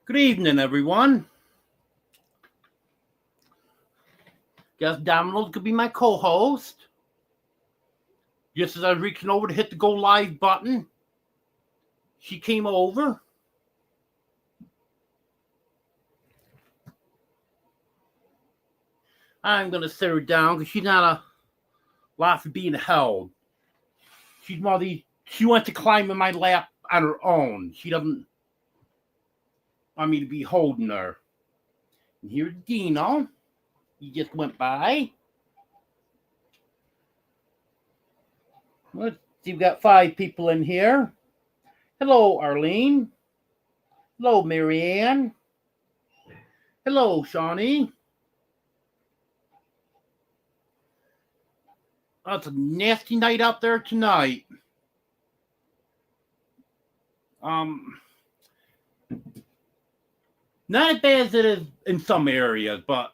Good evening, everyone. Guess Domino's could be my co-host. Just as I was reaching over to hit the go live button, she came over. I'm gonna sit her down because she's not a lot for being held. She's one of these. She wants to climb in my lap on her own. She doesn't want me to be holding her. And here's Dino. He just went by. Let's see, we've got 5 people in here. Hello, Arlene. Hello, Marianne. Hello, Shawnee. Oh, it's a nasty night out there tonight. Not as bad as it is in some areas, but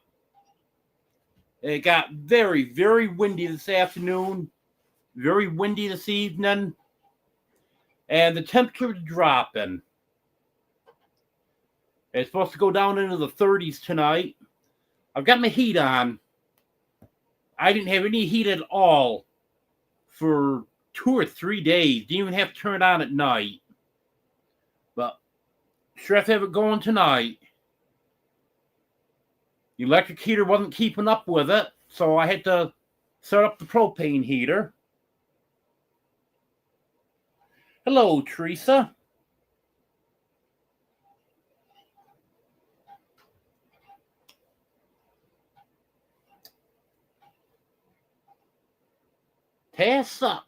it got very, very windy this afternoon, very windy this evening, and the temperature is dropping. It's supposed to go down into the 30s tonight. I've got my heat on. I didn't have any heat at all for 2 or 3 days. Didn't even have to turn it on at night. But sure have to have it going tonight. The electric heater wasn't keeping up with it, so I had to set up the propane heater. Hello, Teresa. Pass up.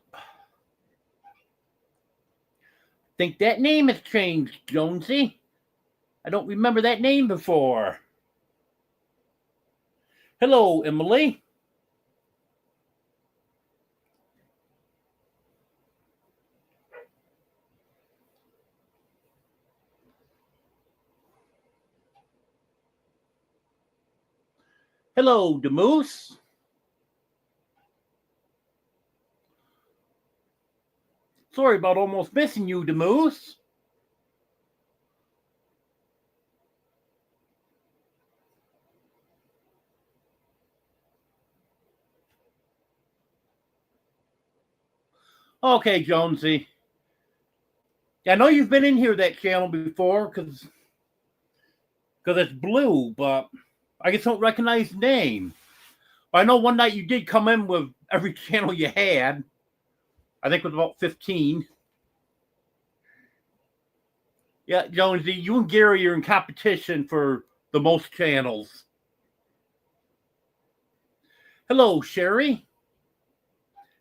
Think that name has changed, Jonesy. I don't remember that name before. Hello, Emily. Hello, Demoose. Sorry about almost missing you, Demoose. Okay, Jonesy. I know you've been in here that channel before because it's blue, but I just don't recognize the name. I know one night you did come in with every channel you had. I think it was about 15. Yeah, Jonesy, you and Gary are in competition for the most channels. Hello, Sherry.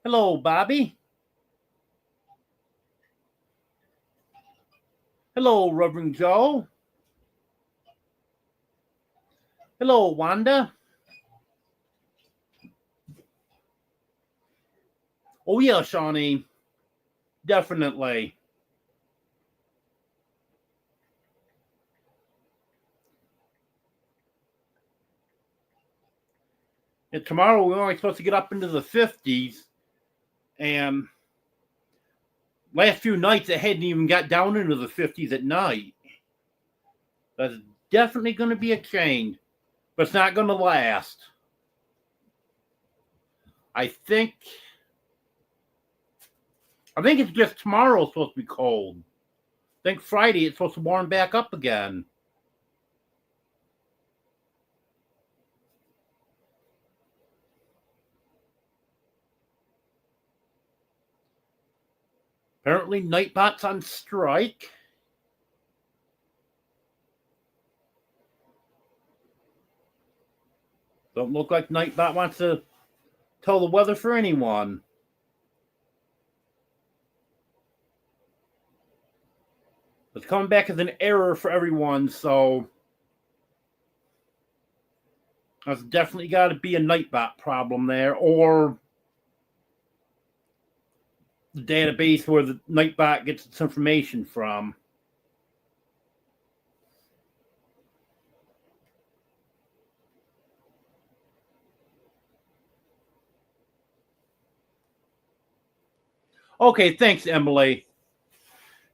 Hello, Bobby. Hello, Reverend Joe. Hello, Wanda. Oh, yeah, Shawnee. Definitely. And tomorrow we're only supposed to get up into the 50s. And last few nights it hadn't even got down into the 50s at night. That's definitely going to be a change. But it's not going to last. I think it's just tomorrow supposed to be cold. I think Friday it's supposed to warm back up again. Apparently Nightbot's on strike. Don't look like Nightbot wants to tell the weather for anyone. It's coming back as an error for everyone, so there's definitely got to be a Nightbot problem there, or the database where the Nightbot gets its information from. Okay, thanks, Emily.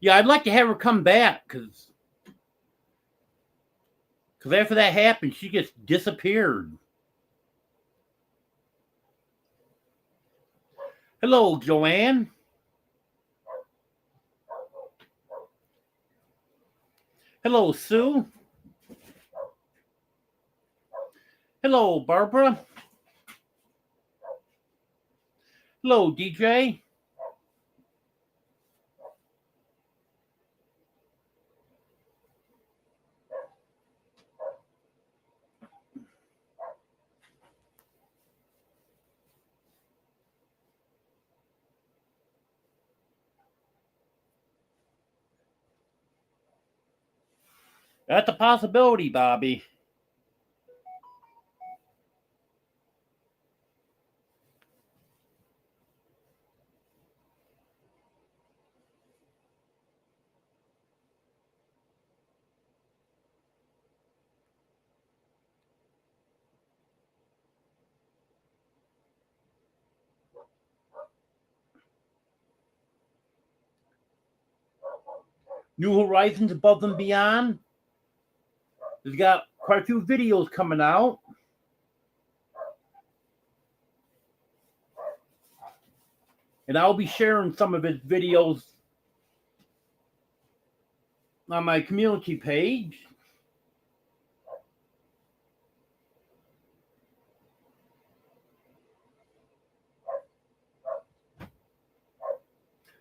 Yeah, I'd like to have her come back because Because after that happened, she just disappeared. Hello, Joanne. Hello, Sue. Hello, Barbara. Hello, DJ. That's a possibility, Bobby. New Horizons Above and Beyond. There's got quite a few videos coming out. And I'll be sharing some of his videos on my community page.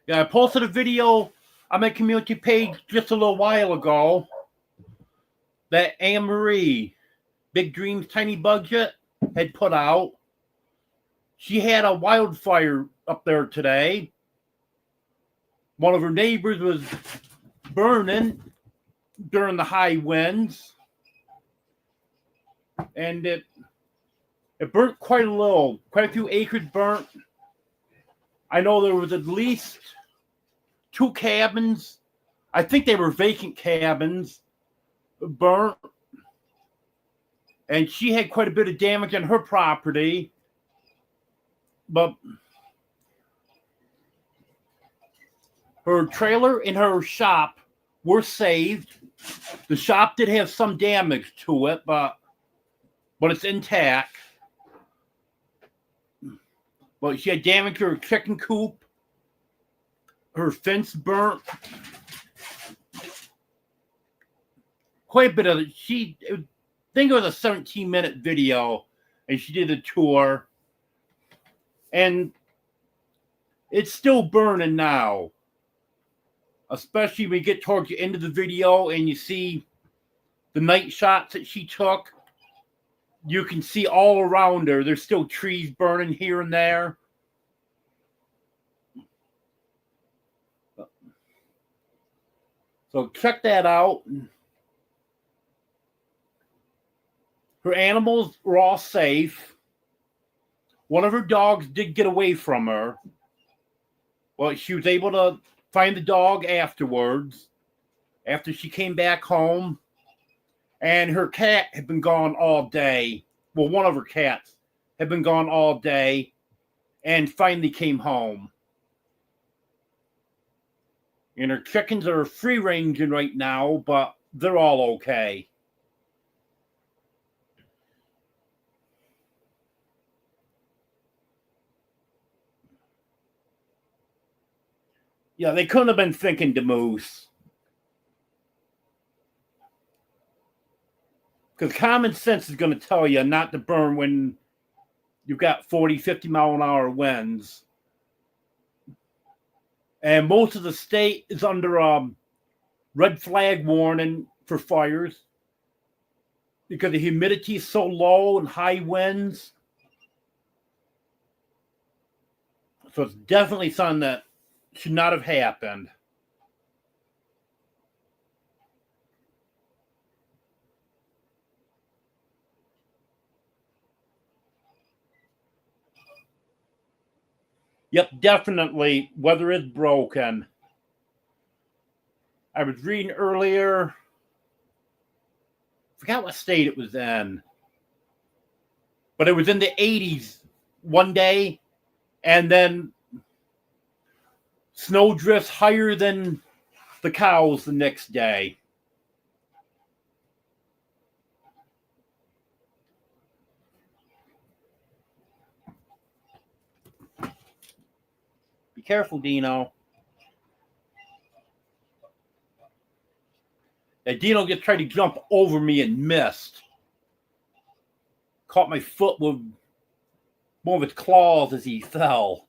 Yeah, I posted a video on my community page just a little while ago that Anne Marie, Big Dreams, Tiny Budget, had put out. She had a wildfire up there today. One of her neighbors was burning during the high winds. And it burnt quite a little. Quite a few acres burnt. I know there was at least 2 cabins. I think they were vacant cabins burnt. And she had quite a bit of damage on her property. But her trailer and her shop were saved. The shop did have some damage to it, but it's intact. But she had damage to her chicken coop. Her fence burnt. Quite a bit of it. I think it was a 17-minute video, and she did a tour. And it's still burning now. Especially when you get towards the end of the video and you see the night shots that she took. You can see all around her. There's still trees burning here and there. So check that out. Her animals were all safe. One of her dogs did get away from her. Well, she was able to find the dog afterwards, after she came back home. And her cat had been gone all day. Well, one of her cats had been gone all day and finally came home. And her chickens are free ranging right now, but they're all okay. Yeah, they couldn't have been thinking to moose. Because common sense is going to tell you not to burn when you've got 40, 50 mile an hour winds. And most of the state is under a red flag warning for fires because the humidity is so low and high winds. So it's definitely something that should not have happened. Yep, definitely. Weather is broken. I was reading earlier. Forgot what state it was in. But it was in the 80s one day. And then snow drifts higher than the cows the next day. careful, Dino. And Dino just tried to jump over me and missed. Caught my foot with one of its claws as he fell.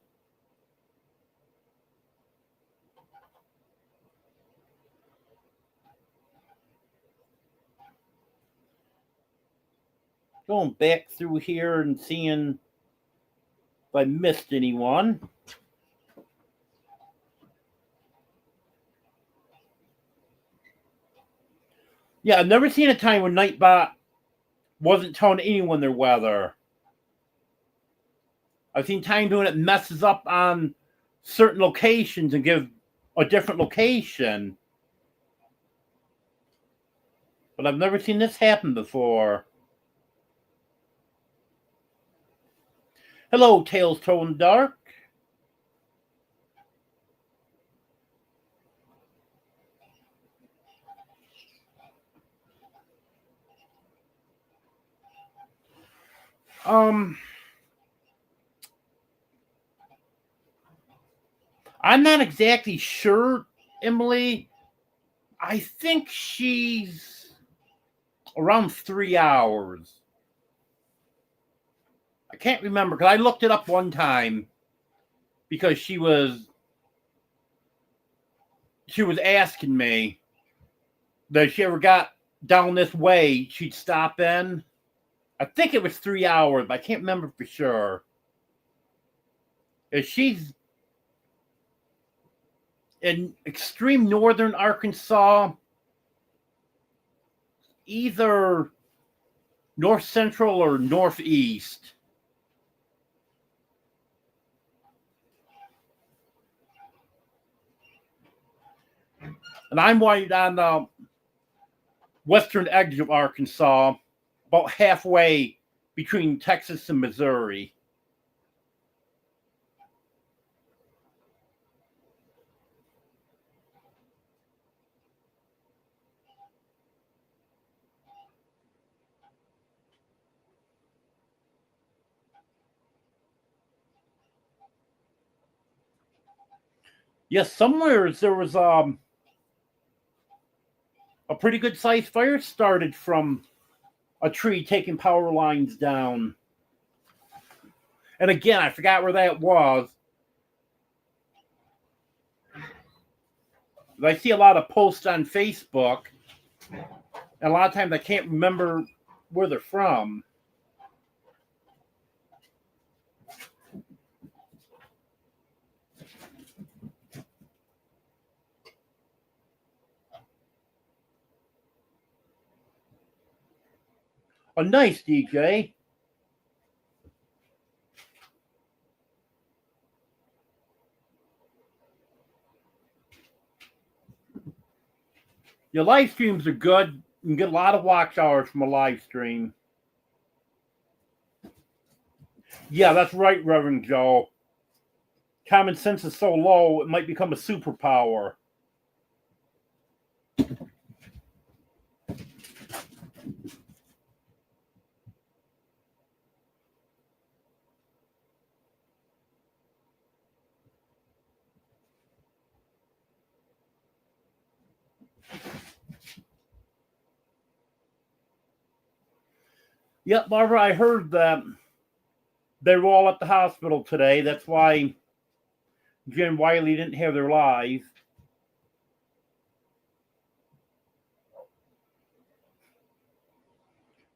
Going back through here and seeing if I missed anyone. Yeah, I've never seen a time when Nightbot wasn't telling anyone their weather. I've seen times when it messes up on certain locations and give a different location. But I've never seen this happen before. Hello, Tales Told in the Dark. I'm not exactly sure, Emily. I think she's around 3 hours. I can't remember because I looked it up one time because she was asking me that if she ever got down this way, she'd stop in. I think it was 3 hours, but I can't remember for sure. If she's in extreme northern Arkansas, either north central or northeast. And I'm right on the western edge of Arkansas, about halfway between Texas and Missouri. Yes, somewhere there was a pretty good sized fire started from a tree taking power lines down. And again, I forgot where that was. I see a lot of posts on Facebook, and a lot of times I can't remember where they're from. A nice DJ. Your live streams are good. You can get a lot of watch hours from a live stream. Yeah, that's right, Reverend Joe. Common sense is so low, it might become a superpower. Yep, Barbara, I heard that they were all at the hospital today. That's why Jen Wiley didn't have their live.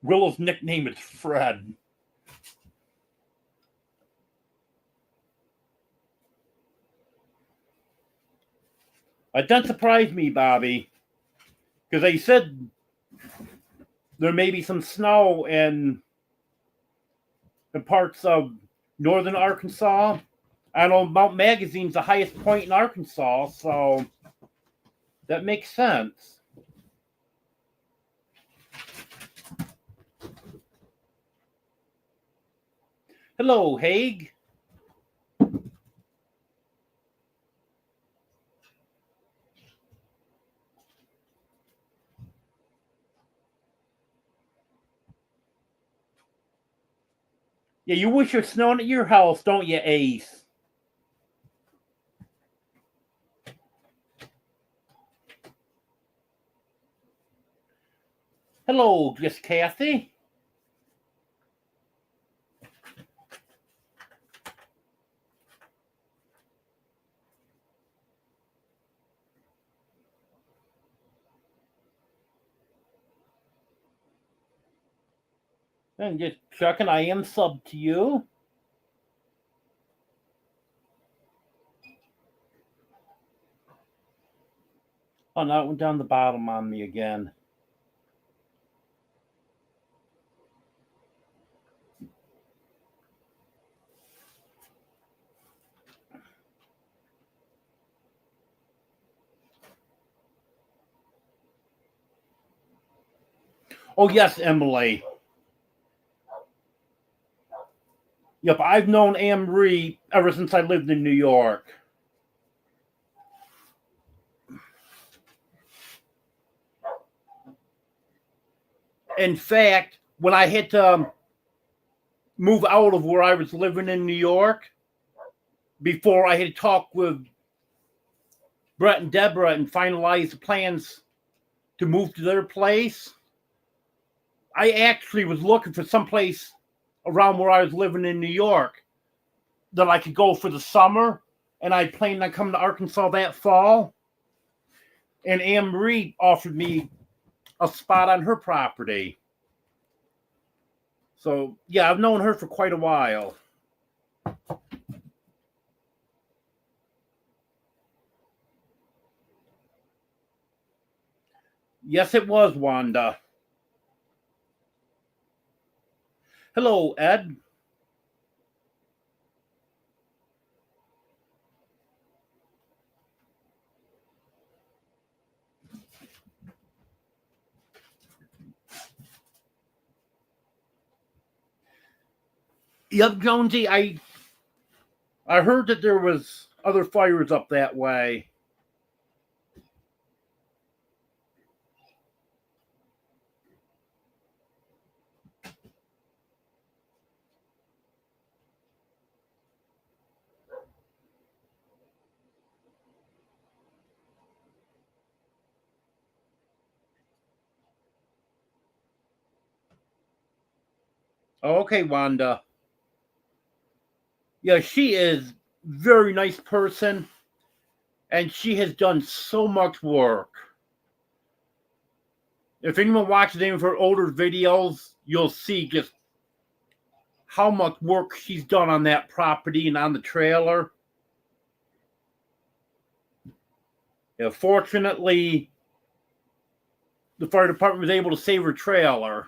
Willow's nickname is Fred. It doesn't surprise me, Bobby, because they said there may be some snow in parts of northern Arkansas. I know Mount Magazine's the highest point in Arkansas, so that makes sense. Hello, Haig. Yeah, you wish it snowed at your house, don't you, Ace? Hello, Miss Kathy. And just checking, I am sub to you. Oh, no, it went down the bottom on me again. Oh, yes, Emily. Yep, I've known Anne Marie ever since I lived in New York. In fact, when I had to move out of where I was living in New York, before I had talked with Brett and Deborah and finalized the plans to move to their place, I actually was looking for someplace around where I was living in New York that I could go for the summer, and I planned on coming to Arkansas that fall. And Anne Marie offered me a spot on her property. So, yeah, I've known her for quite a while. Yes, it was, Wanda. Hello, Ed. Yep, Jonesy, I heard that there was other fires up that way. Oh, okay, Wanda. Yeah, she is very nice person, and she has done so much work. If anyone watches any of her older videos, you'll see just how much work she's done on that property and on the trailer. Yeah, fortunately, the fire department was able to save her trailer.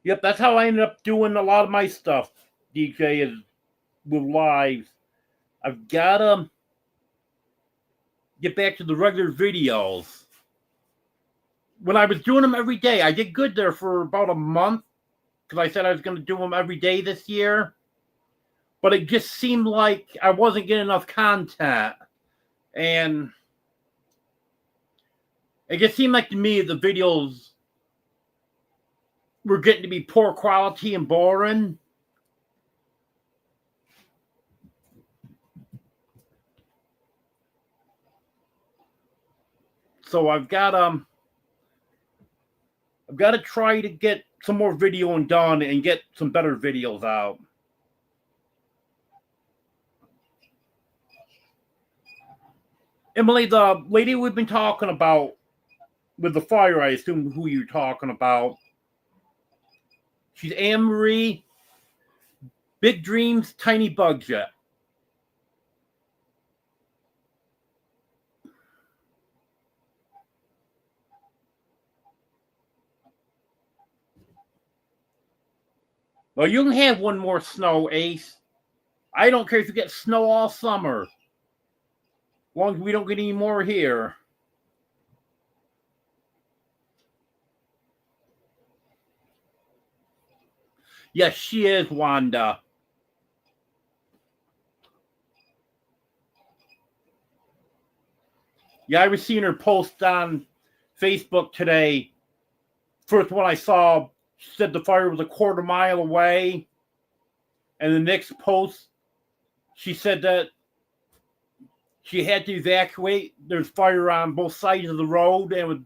Yep, that's how I ended up doing a lot of my stuff, DJ, is with lives. I've got to get back to the regular videos. When I was doing them every day, I did good there for about a month because I said I was going to do them every day this year. But it just seemed like I wasn't getting enough content. And it just seemed like to me the videos were getting to be poor quality and boring. So I've got to try to get some more videoing done and get some better videos out. Emily, the lady we've been talking about with the fire, I assume who you're talking about. She's Anne Marie, Big Dreams, Tiny Budget. Well, you can have one more snow, Ace. I don't care if you get snow all summer. As long as we don't get any more here. Yes, she is, Wanda. Yeah, I was seeing her post on Facebook today. First one I saw said the fire was a quarter mile away. And the next post, she said that she had to evacuate. There's fire on both sides of the road and was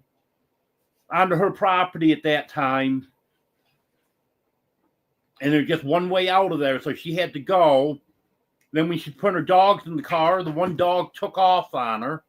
onto her property at that time. And there's just one way out of there, so she had to go. Then when she put her dogs in the car, the one dog took off on her.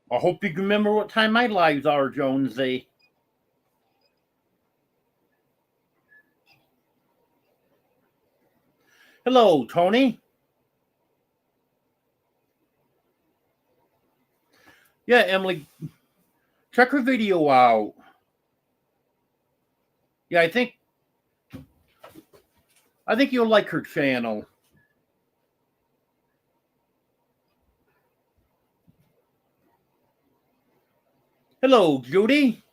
I hope you can remember what time my lives are, Jonesy. Hello, Tony. Yeah, Emily, check her video out. Yeah, I think you'll like her channel. Hello, Judy.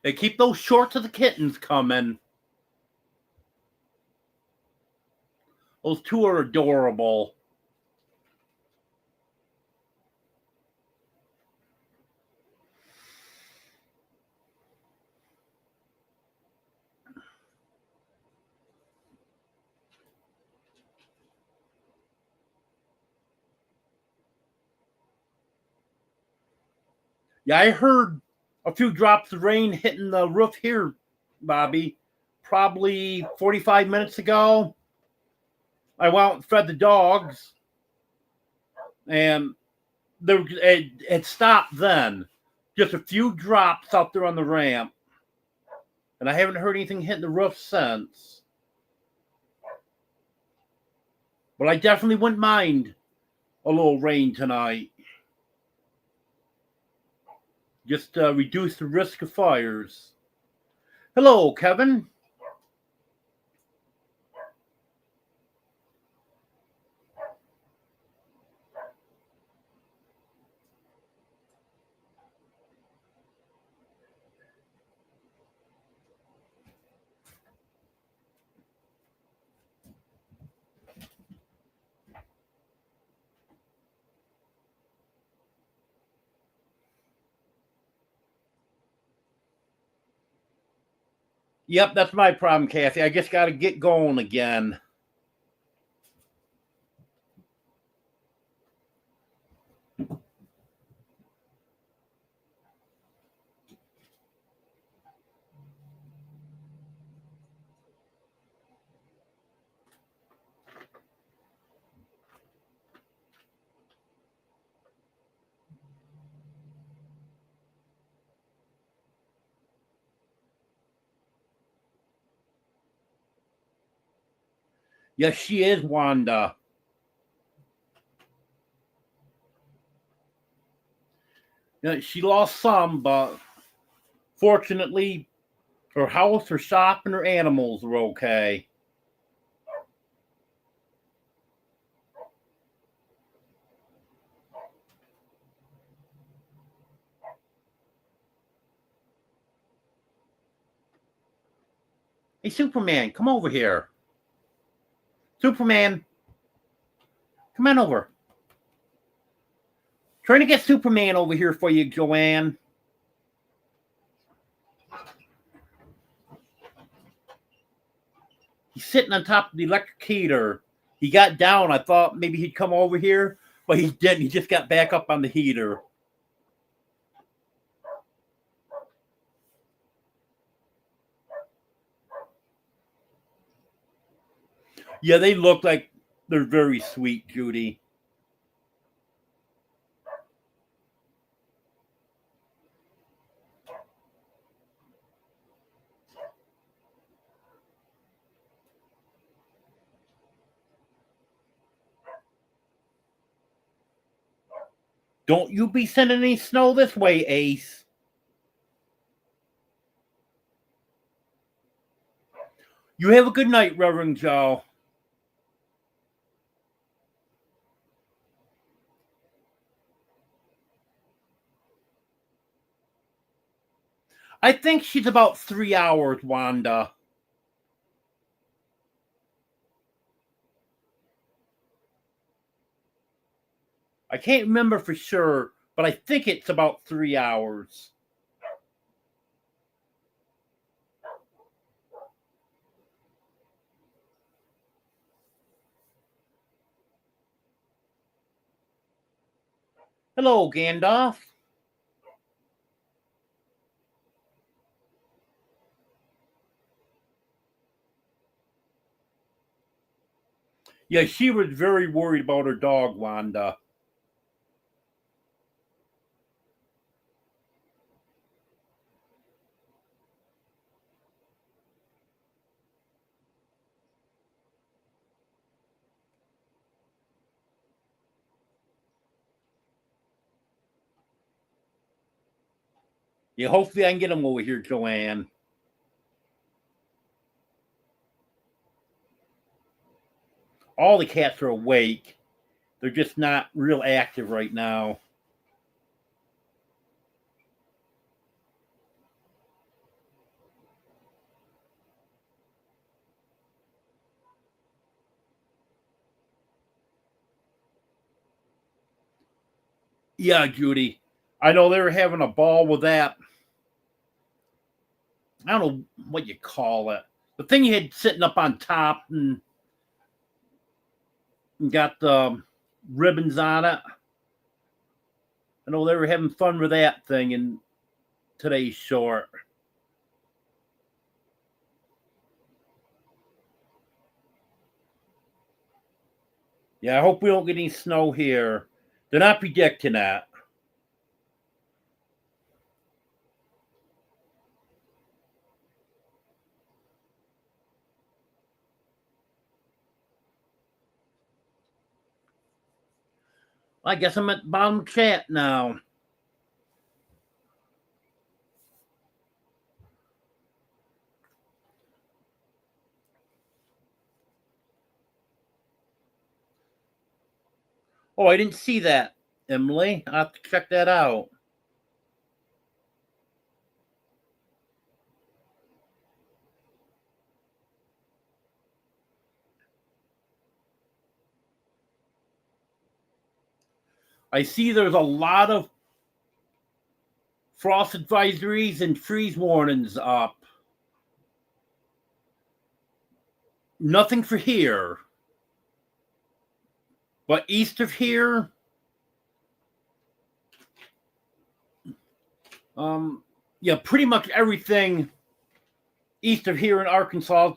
Hey, keep those shorts of the kittens coming. Those two are adorable. Yeah, I heard a few drops of rain hitting the roof here, Bobby, probably 45 minutes ago. I went out and fed the dogs, and it stopped then. Just a few drops out there on the ramp, and I haven't heard anything hitting the roof since. But I definitely wouldn't mind a little rain tonight. Just reduce the risk of fires. Hello, Kevin. Yep, that's my problem, Kathy. I just got to get going again. Yes, she is, Wanda. You know, she lost some, but fortunately, her house, her shop, and her animals were okay. Hey, Superman, come over here. Superman, come on over. Trying to get Superman over here for you, Joanne. He's sitting on top of the electric heater. He got down. I thought maybe he'd come over here, but he didn't. He just got back up on the heater. Yeah, they look like they're very sweet, Judy. Don't you be sending any snow this way, Ace. You have a good night, Reverend Joe. I think she's about 3 hours, Wanda. I can't remember for sure, but I think it's about 3 hours. Hello, Gandalf. Yeah, she was very worried about her dog, Wanda. Yeah, hopefully I can get him over here, Joanne. All the cats are awake. They're just not real active right now. Yeah, Judy. I know they were having a ball with that. I don't know what you call it. The thing you had sitting up on top and got the ribbons on it. I know they were having fun with that thing in today's short. Yeah, I hope we don't get any snow here. They're not predicting that. I guess I'm at the bottom chat now. Oh, I didn't see that, Emily. I'll have to check that out. I see there's a lot of frost advisories and freeze warnings up. Nothing for here. But east of here, yeah, pretty much everything east of here in Arkansas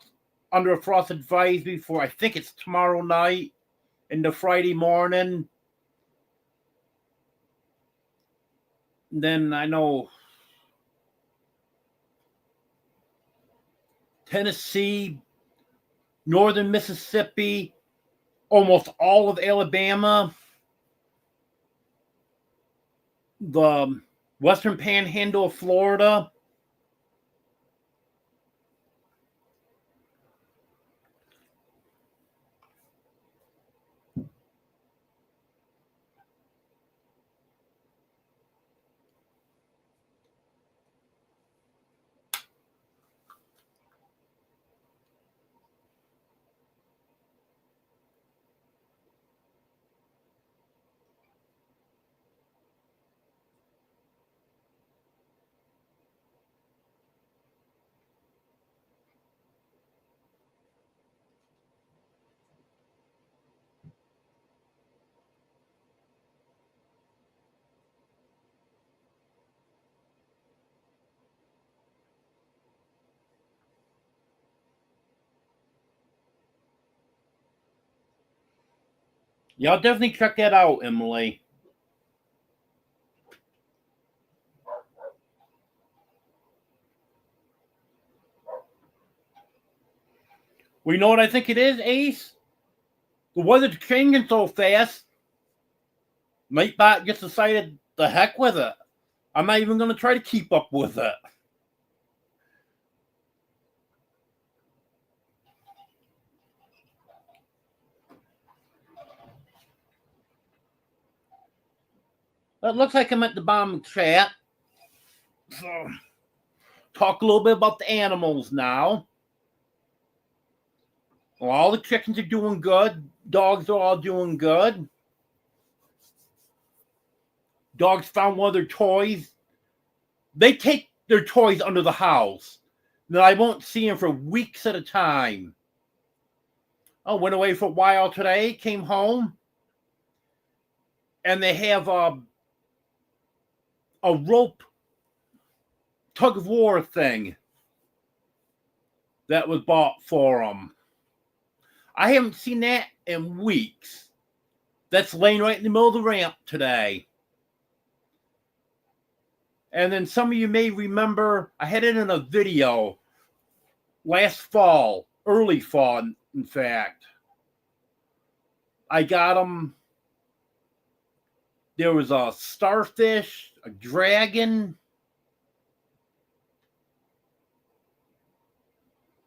under a frost advisory for I think it's tomorrow night into Friday morning. Then I know Tennessee, northern Mississippi, almost all of Alabama, the western panhandle of Florida. Yeah, I'll definitely check that out, Emily. Well, you know what I think it is, Ace? The weather's changing so fast. Nightbot just decided the heck with it. I'm not even going to try to keep up with it. It looks like I'm at the bottom of the chat. So, talk a little bit about the animals now. Well, all the chickens are doing good. Dogs are all doing good. Dogs found one of their toys. They take their toys under the house. Then I won't see them for weeks at a time. I went away for a while today, came home, and they have a rope tug of war thing that was bought for them. I haven't seen that in weeks. That's laying right in the middle of the ramp today. And then some of you may remember, I had it in a video last fall, early fall, in fact. I got them. There was a starfish, a dragon.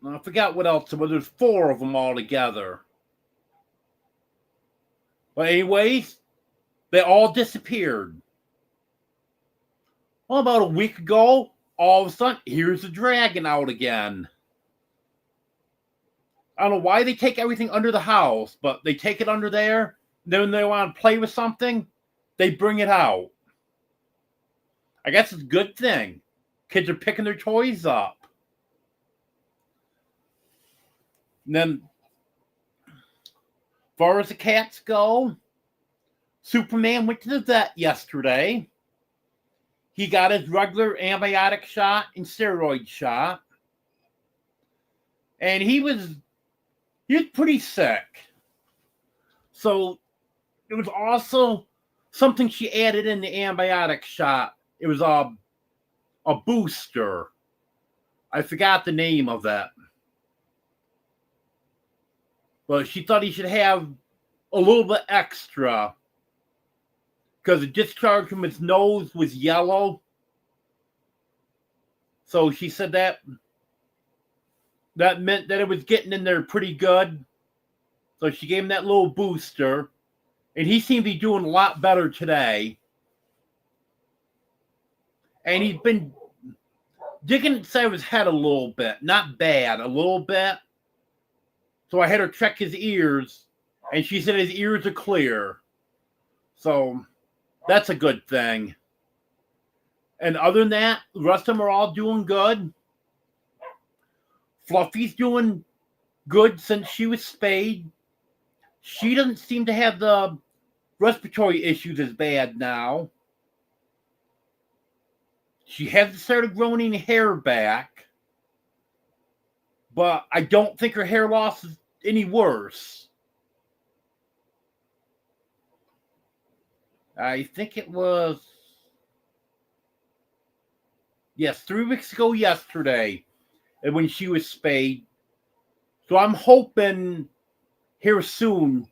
I forgot what else, but there's 4 of them all together. But anyways, they all disappeared. Well, about a week ago, all of a sudden, here's the dragon out again. I don't know why they take everything under the house, but they take it under there. Then when they want to play with something, they bring it out. I guess it's a good thing. Kids are picking their toys up. And then, as far as the cats go, Superman went to the vet yesterday. He got his regular antibiotic shot and steroid shot. And he was pretty sick. So it was also something she added in the antibiotic shot. It was a booster. I forgot the name of that. But she thought he should have a little bit extra because the discharge from his nose was yellow. So she said that meant that it was getting in there pretty good. So she gave him that little booster. And he seemed to be doing a lot better today. And he's been digging inside his head a little bit. Not bad, a little bit. So I had her check his ears. And she said his ears are clear. So that's a good thing. And other than that, the rest of them are all doing good. Fluffy's doing good since she was spayed. She doesn't seem to have the respiratory issues as bad now. She hasn't started growing hair back. But I don't think her hair loss is any worse. I think it was, yes, 3 weeks ago yesterday, and when she was spayed. So I'm hoping here soon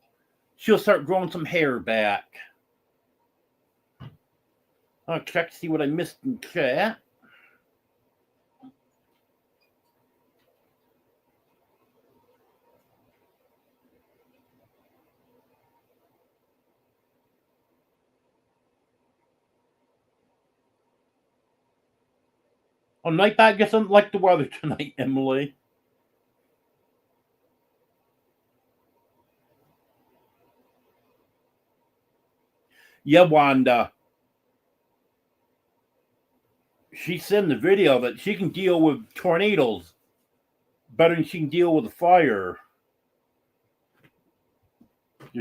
she'll start growing some hair back. I'll check to see what I missed in chat. Oh, Nightbot doesn't like the weather tonight, Emily. Yeah, Wanda. She said in the video that she can deal with tornadoes better than she can deal with a fire.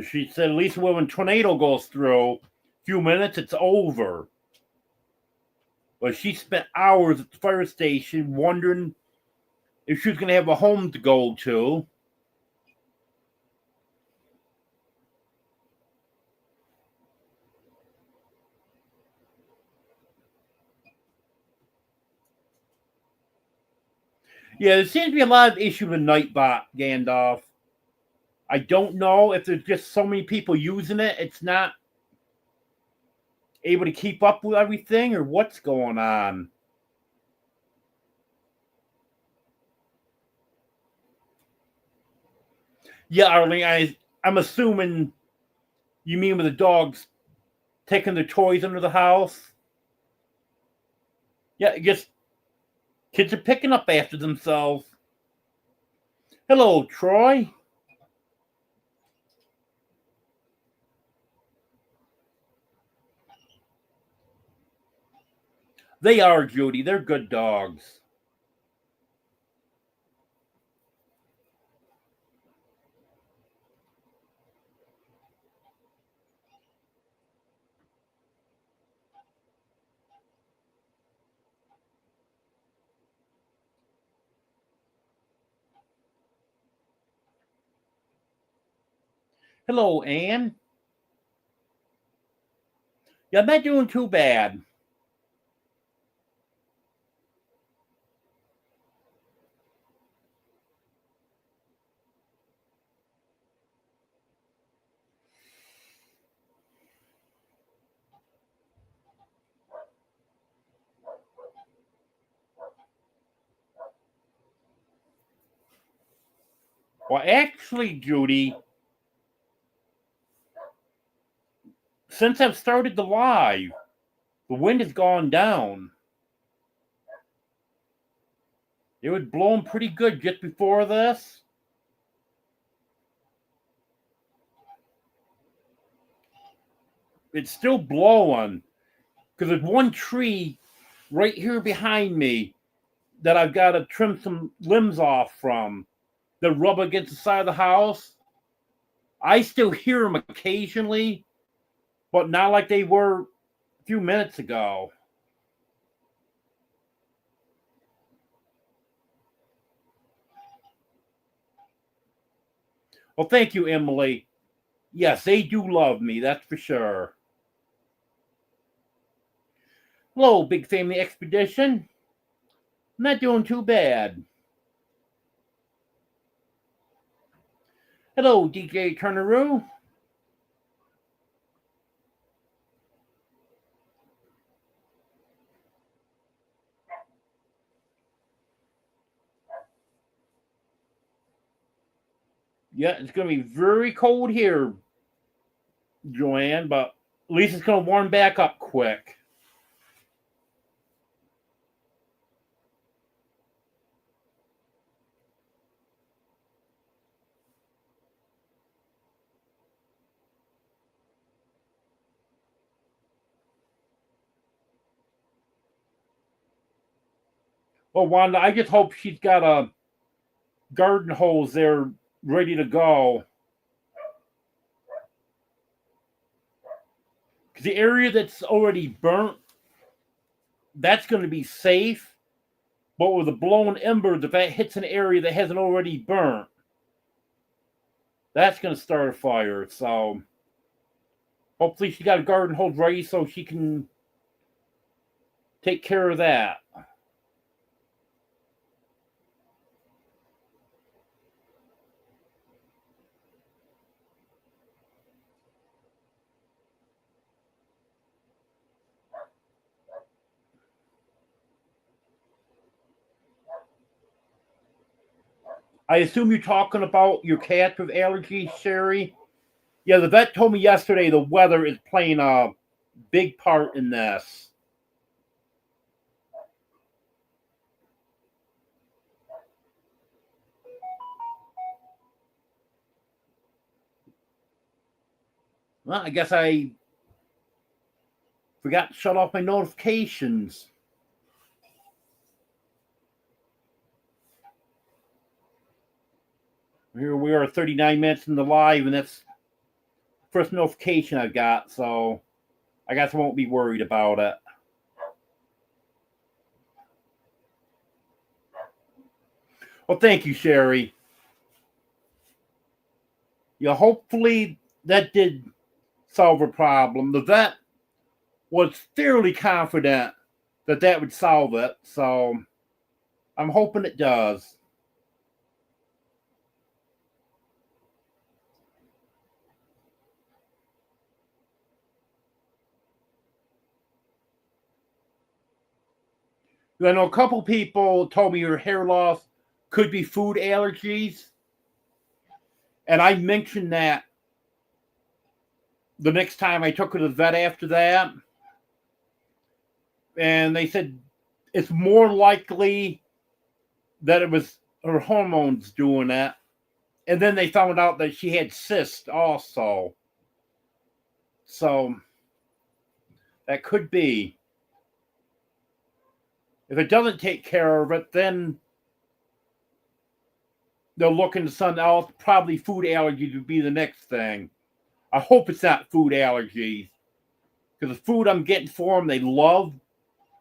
She said at least when a tornado goes through, a few minutes, it's over. But she spent hours at the fire station wondering if she was going to have a home to go to. Yeah, there seems to be a lot of issue with Nightbot, Gandalf. I don't know if there's just so many people using it. It's not able to keep up with everything, or what's going on? Yeah, Arlene, I'm assuming you mean with the dogs taking their toys under the house? Yeah, I guess kids are picking up after themselves. Hello, Troy. They are, Judy. They're good dogs. Hello, Anne. Yeah, I'm not doing too bad. Well, actually, Judy, since I've started the live, the wind has gone down. It was blowing pretty good just before this. It's still blowing because there's one tree right here behind me that I've got to trim some limbs off from that rub against the side of the house. I still hear them occasionally, but not like they were a few minutes ago. Well, thank you, Emily. Yes, they do love me, that's for sure. Hello, Big Family Expedition. I'm not doing too bad. Hello, DJ Turneroo. Yeah, it's going to be very cold here, Joanne, but at least it's going to warm back up quick. Well, Wanda, I just hope she's got a garden hose there ready to go. Because the area that's already burnt, that's going to be safe. But with the blown embers, if that hits an area that hasn't already burnt, that's going to start a fire. So hopefully she got a garden hose ready so she can take care of that. I assume you're talking about your cat with allergies, Sherry? Yeah, the vet told me yesterday the weather is playing a big part in this. Well, I guess I forgot to shut off my notifications. Here we are, 39 minutes in the live, and that's the first notification I've got, so I guess I won't be worried about it. Well, thank you, Sherry. Yeah, hopefully that did solve a problem. The vet was fairly confident that that would solve it, so I'm hoping it does. I know a couple people told me your hair loss could be food allergies. And I mentioned that the next time I took her to the vet after that. And they said it's more likely that it was her hormones doing that. And then they found out that she had cysts also. So that could be. If it doesn't take care of it, then they'll look into something else. Probably food allergies would be the next thing. I hope it's not food allergies. Because the food I'm getting for them, they love.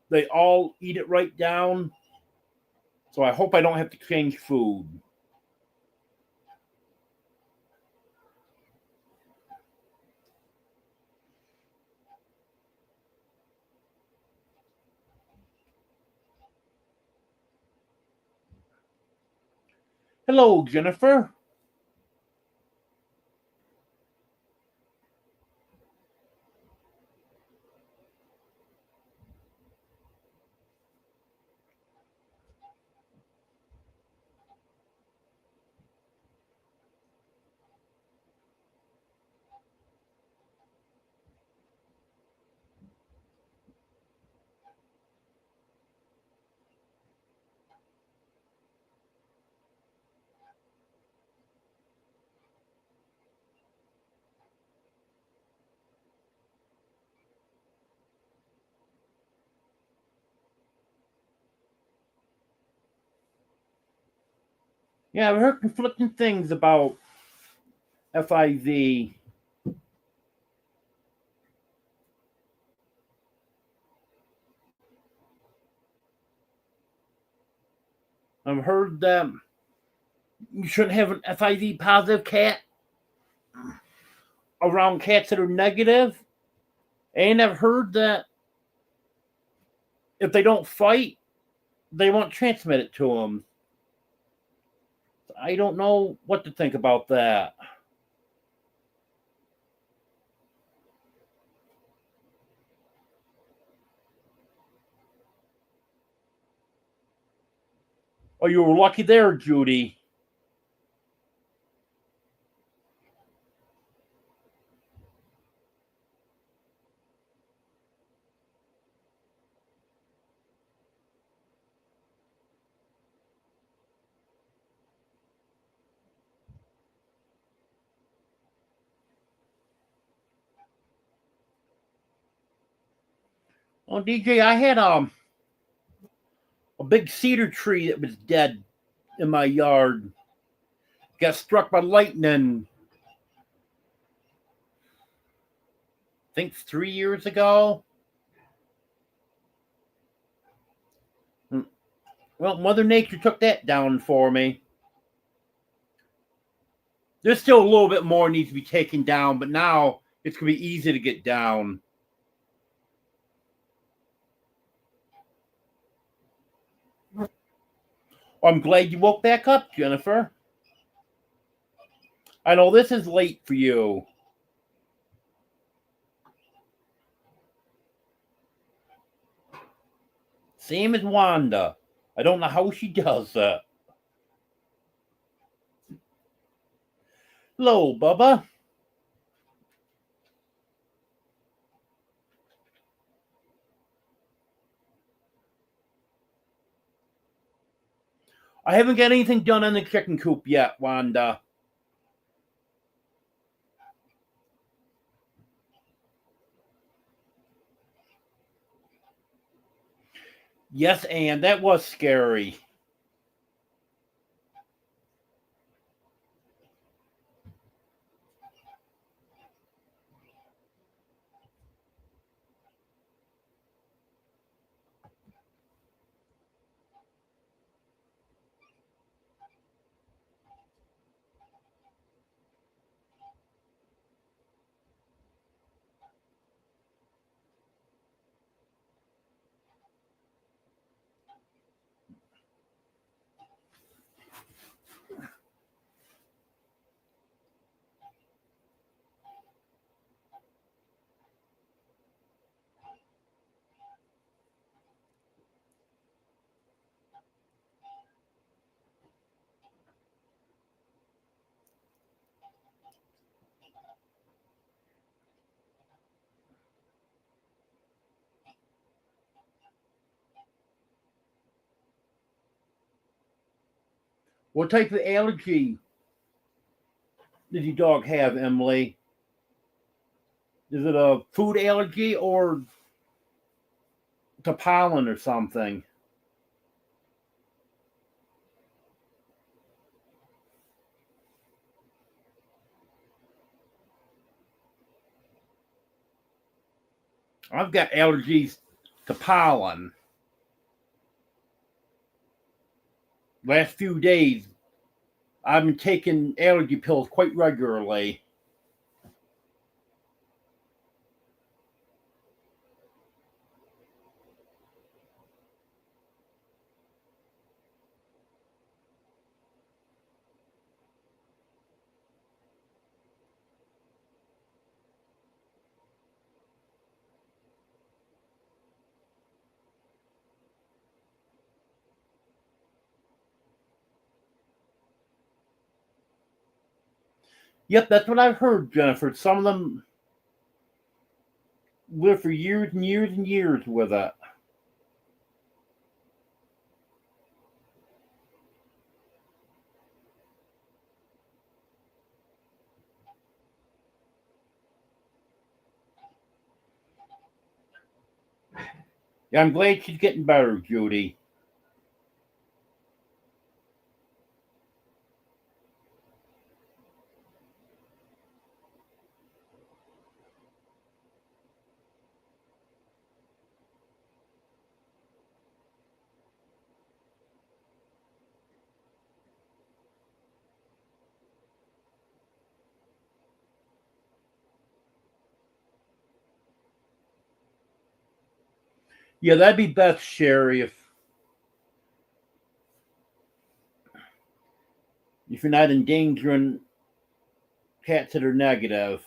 They all eat it right down. So I hope I don't have to change food. Hello, Jennifer. Yeah, I've heard conflicting things about FIV. I've heard that you shouldn't have an FIV positive cat around cats that are negative. And I've heard that if they don't fight, they won't transmit it to them. I don't know what to think about that. Oh, you were lucky there, Judy. Oh, DJ, I had a big cedar tree that was dead in my yard. Got struck by lightning. I think 3 years ago. Well, Mother Nature took that down for me. There's still a little bit more needs to be taken down, but now it's going to be easy to get down. I'm glad you woke back up, Jennifer. I know this is late for you. Same as Wanda. I don't know how she does that. Hello, Bubba. I haven't got anything done on the chicken coop yet, Wanda. Yes, and that was scary. What type of allergy does your dog have, Emily? Is it a food allergy or to pollen or something? I've got allergies to pollen. Last few days, I've been taking allergy pills quite regularly. Yep, that's what I've heard, Jennifer. Some of them live for years and years and years with it. Yeah, I'm glad she's getting better, Judy. Yeah, that'd be best, Sherry, if you're not endangering cats that are negative.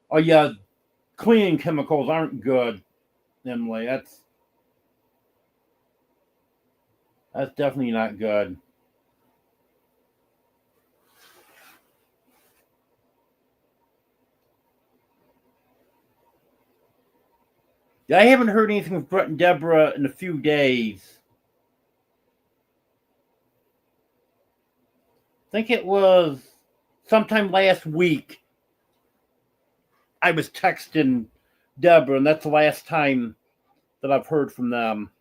Oh yeah, cleaning chemicals aren't good, Emily. That's definitely not good. Yeah, I haven't heard anything from Brett and Deborah in a few days. I think it was sometime last week. I was texting Deborah, and that's the last time that I've heard from them.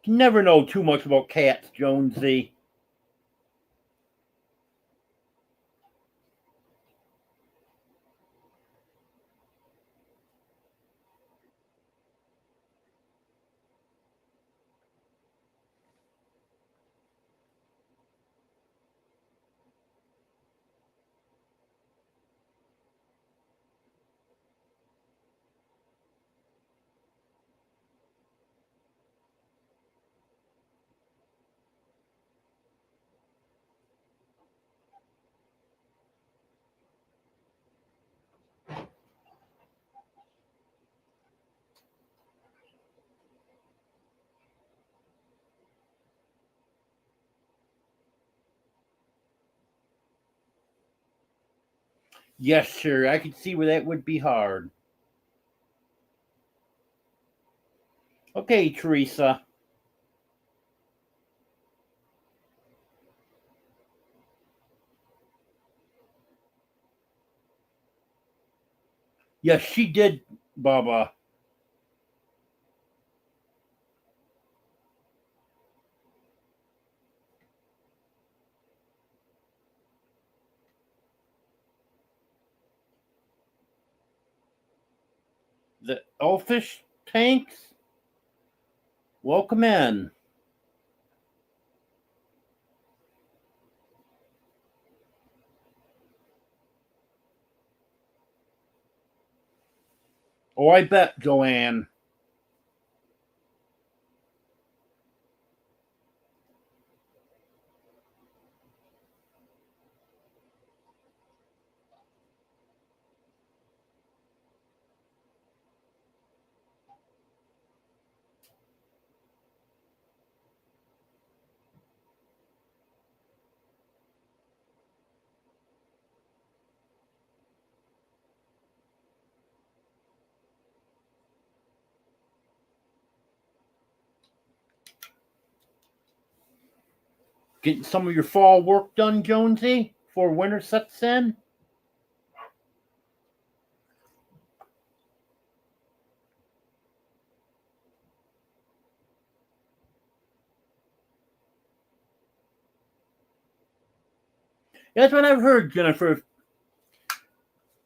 You never know too much about cats, Jonesy. Yes, sir. I could see where that would be hard. Okay, Teresa. Yes, she did, Baba. The elfish tanks? Welcome in. Oh, I bet, Joanne. Getting some of your fall work done, Jonesy, before winter sets in? That's what I've heard, Jennifer.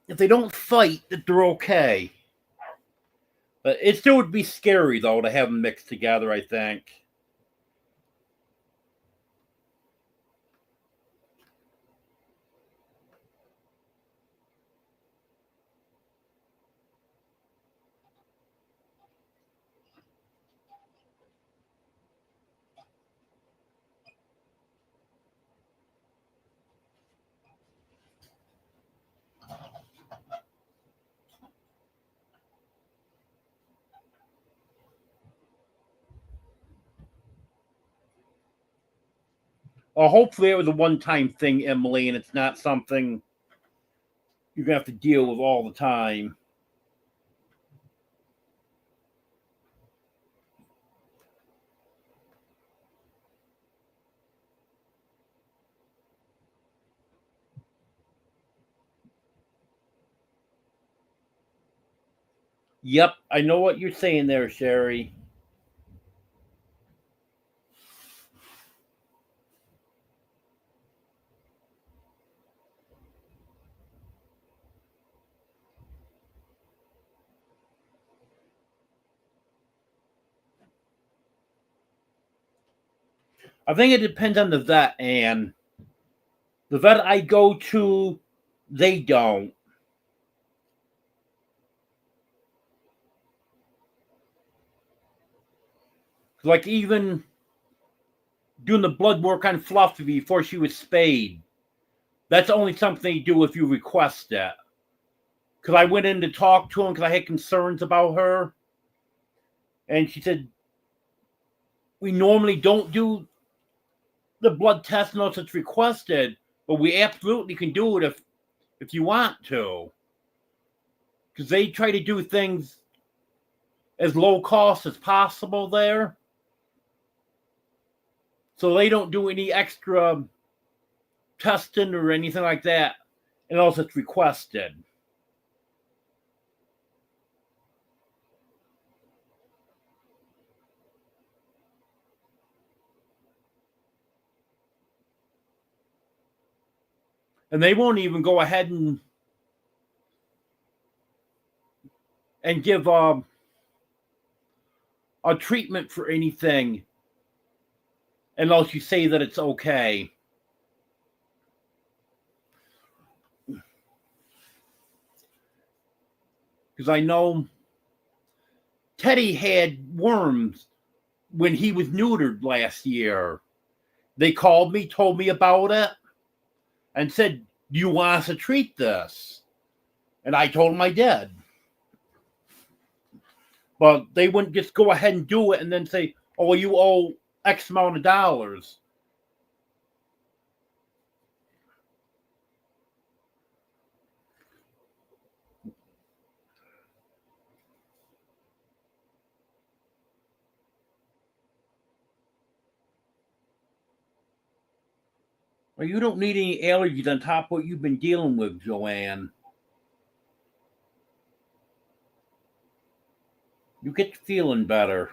If they don't fight, that they're okay. But it still would be scary, though, to have them mixed together, I think. Hopefully it was a one-time thing, Emily, and it's not something you're going to have to deal with all the time. Yep, I know what you're saying there, Sherry. I think it depends on the vet, and the vet I go to, they don't. Like, even doing the blood work on Fluffy before she was spayed, that's only something you do if you request it. Because I went in to talk to him because I had concerns about her. And she said, we normally don't do the blood test unless it's requested, but we absolutely can do it if you want to. Because they try to do things as low cost as possible there. So they don't do any extra testing or anything like that unless it's requested. And they won't even go ahead and give a treatment for anything unless you say that it's okay. Because I know Teddy had worms when he was neutered last year. They called me, told me about it, and said, do you want us to treat this? And I told them I did. But they wouldn't just go ahead and do it and then say, oh, you owe X amount of dollars. Well, you don't need any allergies on top of what you've been dealing with, Joanne. You get feeling better.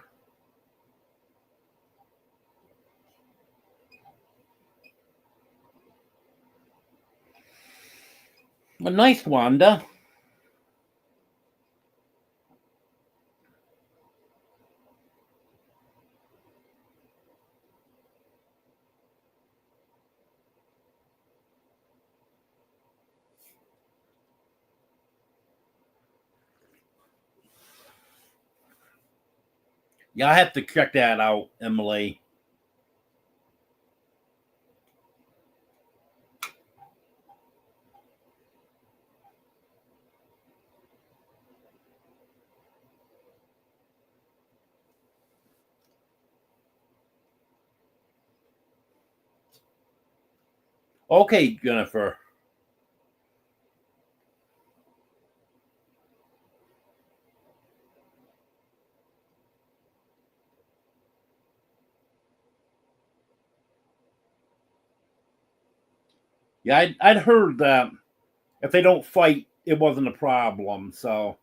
Well, nice, Wanda. Yeah, I have to check that out, Emily. Okay, Jennifer. Yeah, I'd heard that if they don't fight, it wasn't a problem. So,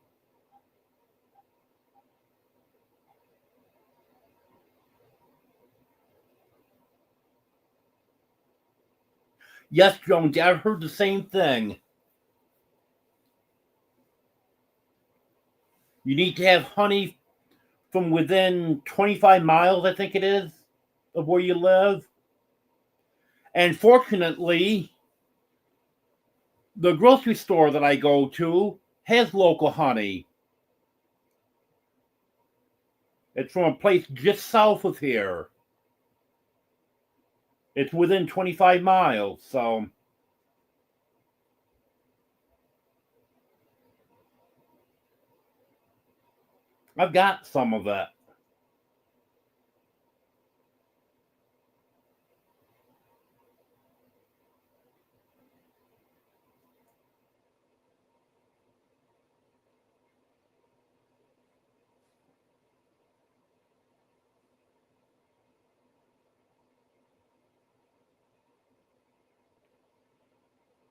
yes, Jones, I've heard the same thing. You need to have honey from within 25 miles, I think it is, of where you live. And fortunately, the grocery store that I go to has local honey. It's from a place just south of here. It's within 25 miles, so I've got some of it.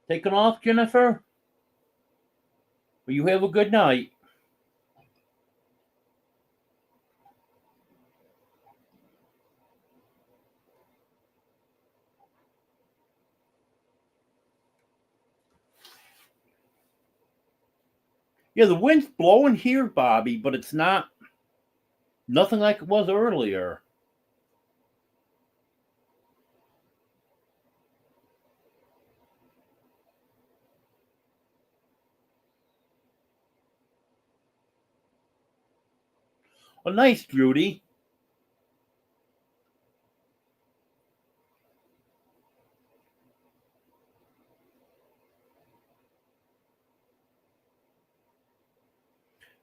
Taking off, Jennifer? Well, you have a good night. Yeah, the wind's blowing here, Bobby, but it's not nothing like it was earlier. Oh, nice, Judy.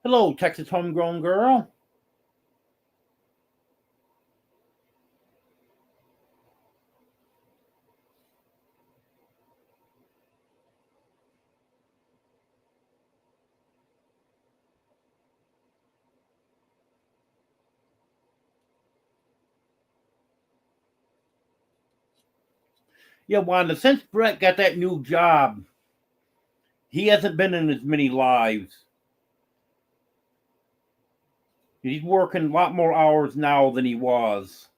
Hello, Texas homegrown girl. Yeah, Wanda, since Brett got that new job, he hasn't been in as many lives. He's working a lot more hours now than he was.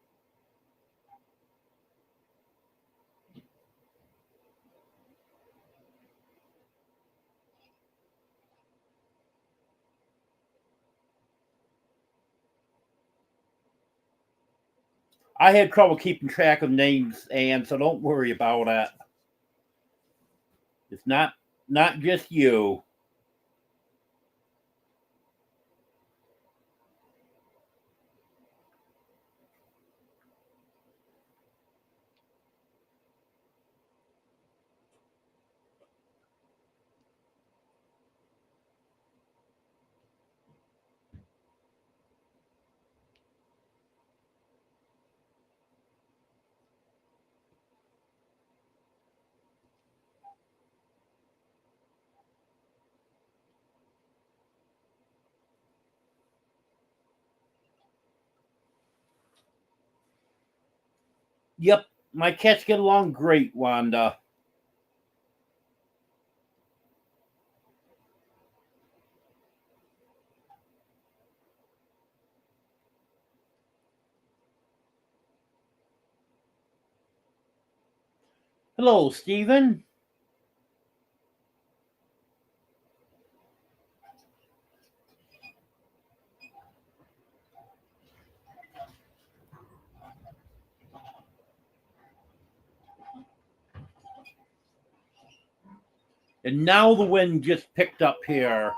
I had trouble keeping track of names, and so don't worry about it. It's not just you. Yep, my cats get along great, Wanda. Hello, Stephen. And now the wind just picked up here.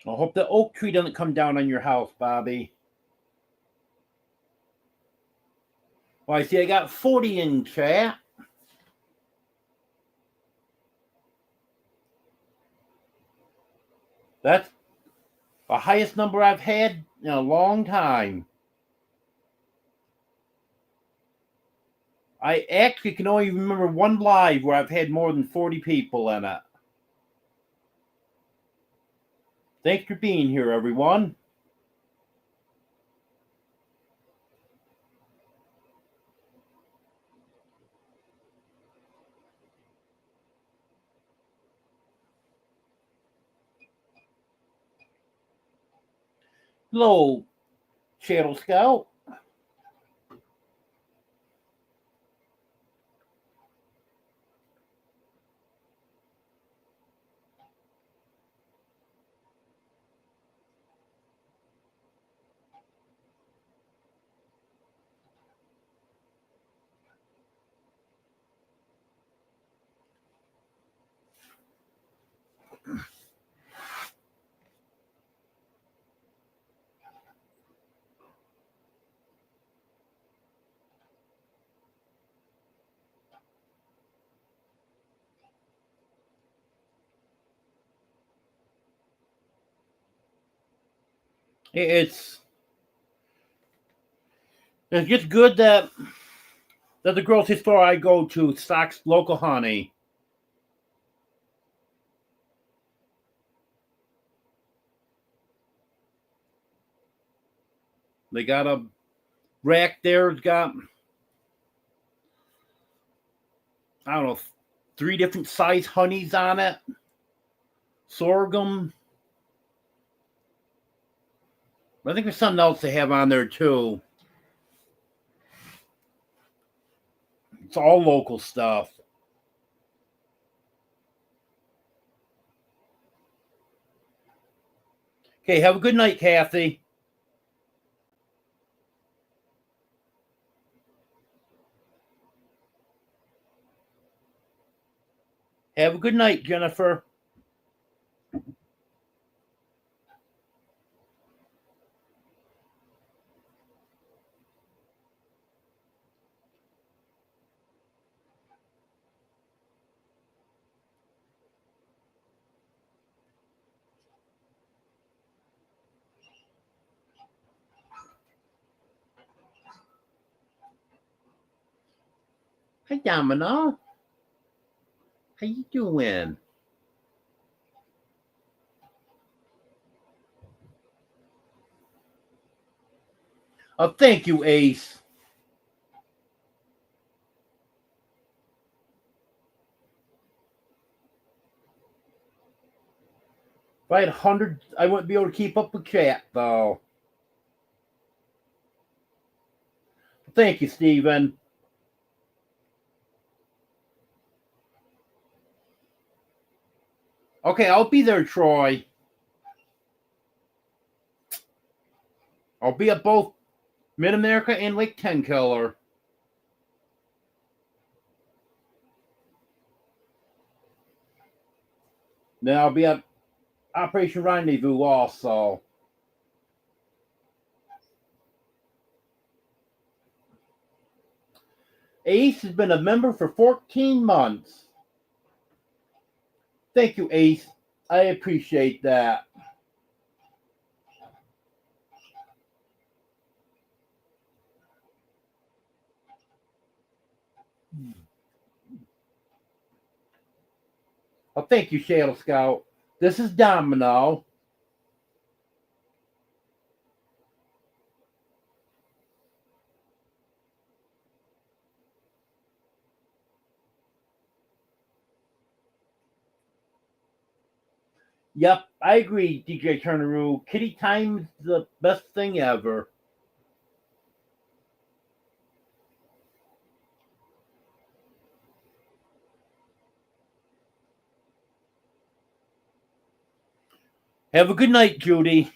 I hope the oak tree doesn't come down on your house, Bobby. Well, I see I got 40 in chat. That's the highest number I've had in a long time. I actually can only remember one live where I've had more than 40 people in it. Thanks for being here, everyone. Hello, Shadow Scout. It's just good that the grocery store I go to stocks local honey. They got a rack there. It's got, I don't know, 3 different size honeys on it. Sorghum. I think there's something else they have on there too. It's all local stuff. Okay, have a good night, Kathy. Have a good night, Jennifer. Hi, Domino. How you doing? Oh, thank you, Ace. If I had 100, I wouldn't be able to keep up with chat, though. Thank you, Steven. Okay, I'll be there, Troy. I'll be at both Mid-America and Lake Tenkiller. Then I'll be at Operation Rendezvous also. Ace has been a member for 14 months. Thank you, Ace. I appreciate that. Oh, thank you, Shadow Scout. This is Domino. Yep, I agree, DJ Turneroo. Kitty time is the best thing ever. Have a good night, Judy.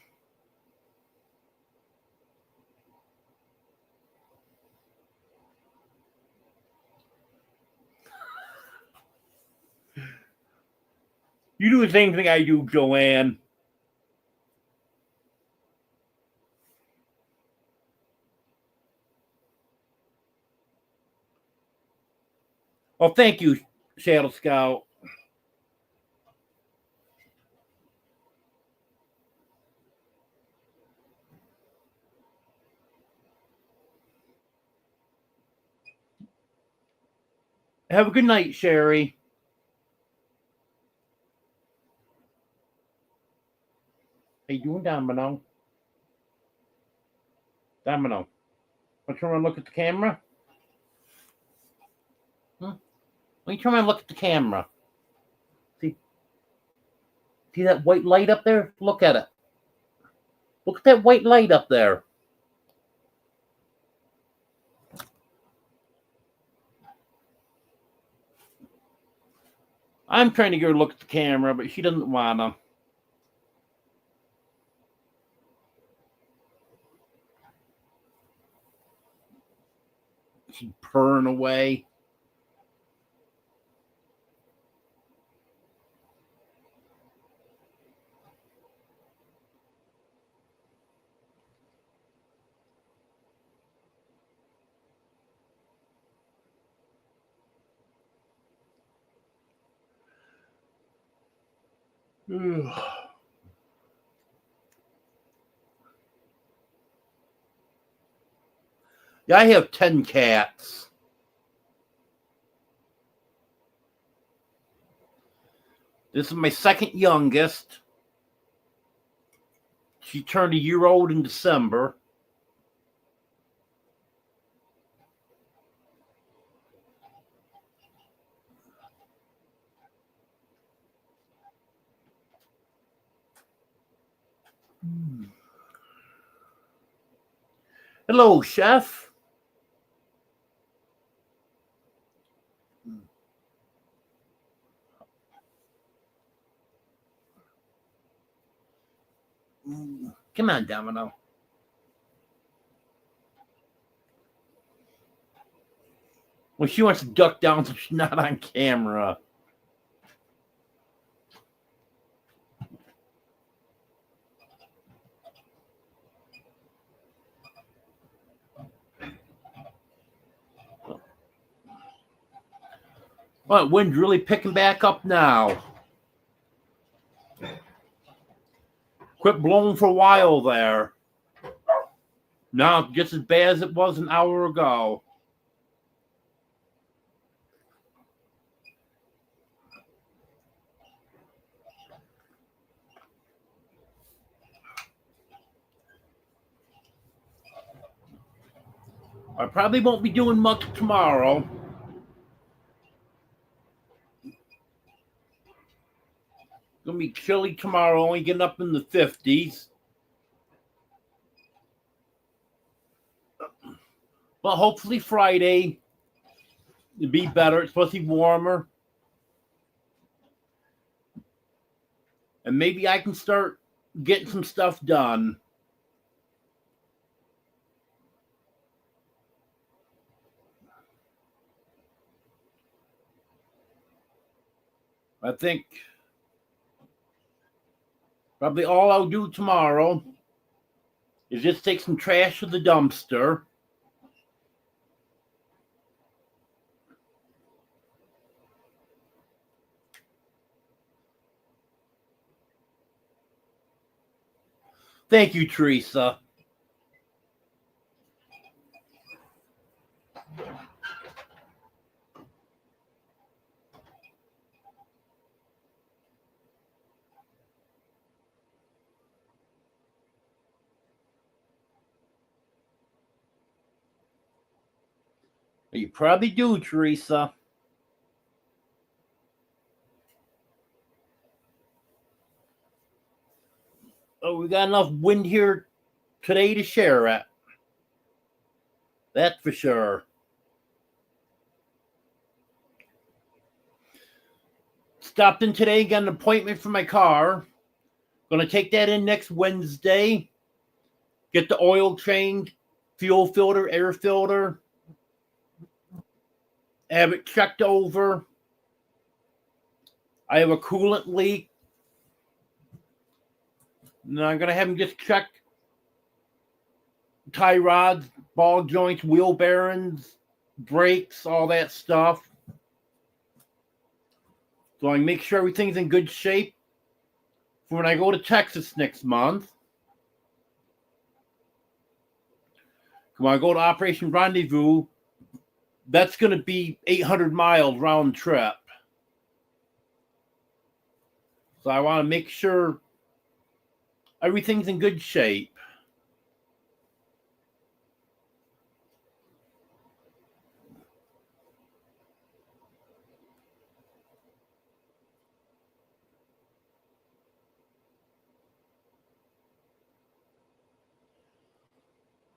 You do the same thing I do, Joanne. Oh, thank you, Shadow Scout. Have a good night, Sherry. How you doing, Domino? Domino. Want to turn around and look at the camera? Hmm? Let me turn around and look at the camera. See that white light up there? Look at it. Look at that white light up there. I'm trying to get her to look at the camera, but she doesn't want to. She's purring away. Yeah, I have 10 cats. This is my second youngest. She turned a year old in December. Hello, Chef. Come on, Domino. Well, she wants to duck down so she's not on camera. Well, wind's really picking back up now. Quit blowing for a while there. Now it's just as bad as it was an hour ago. I probably won't be doing much tomorrow. Gonna be chilly tomorrow, only getting up in the 50s. But hopefully Friday it'll be better. It's supposed to be warmer. And maybe I can start getting some stuff done. I think probably all I'll do tomorrow is just take some trash to the dumpster. Thank you, Teresa. You probably do, Teresa. Oh, we got enough wind here today to share it. That's for sure. Stopped in today, got an appointment for my car. Gonna take that in next Wednesday. Get the oil changed, fuel filter, air filter. Have it checked over. I have a coolant leak. And I'm gonna have him just check tie rods, ball joints, wheel bearings, brakes, all that stuff. So I can make sure everything's in good shape for when I go to Texas next month. When I go to Operation Rendezvous, that's going to be 800 miles round trip. So I want to make sure everything's in good shape.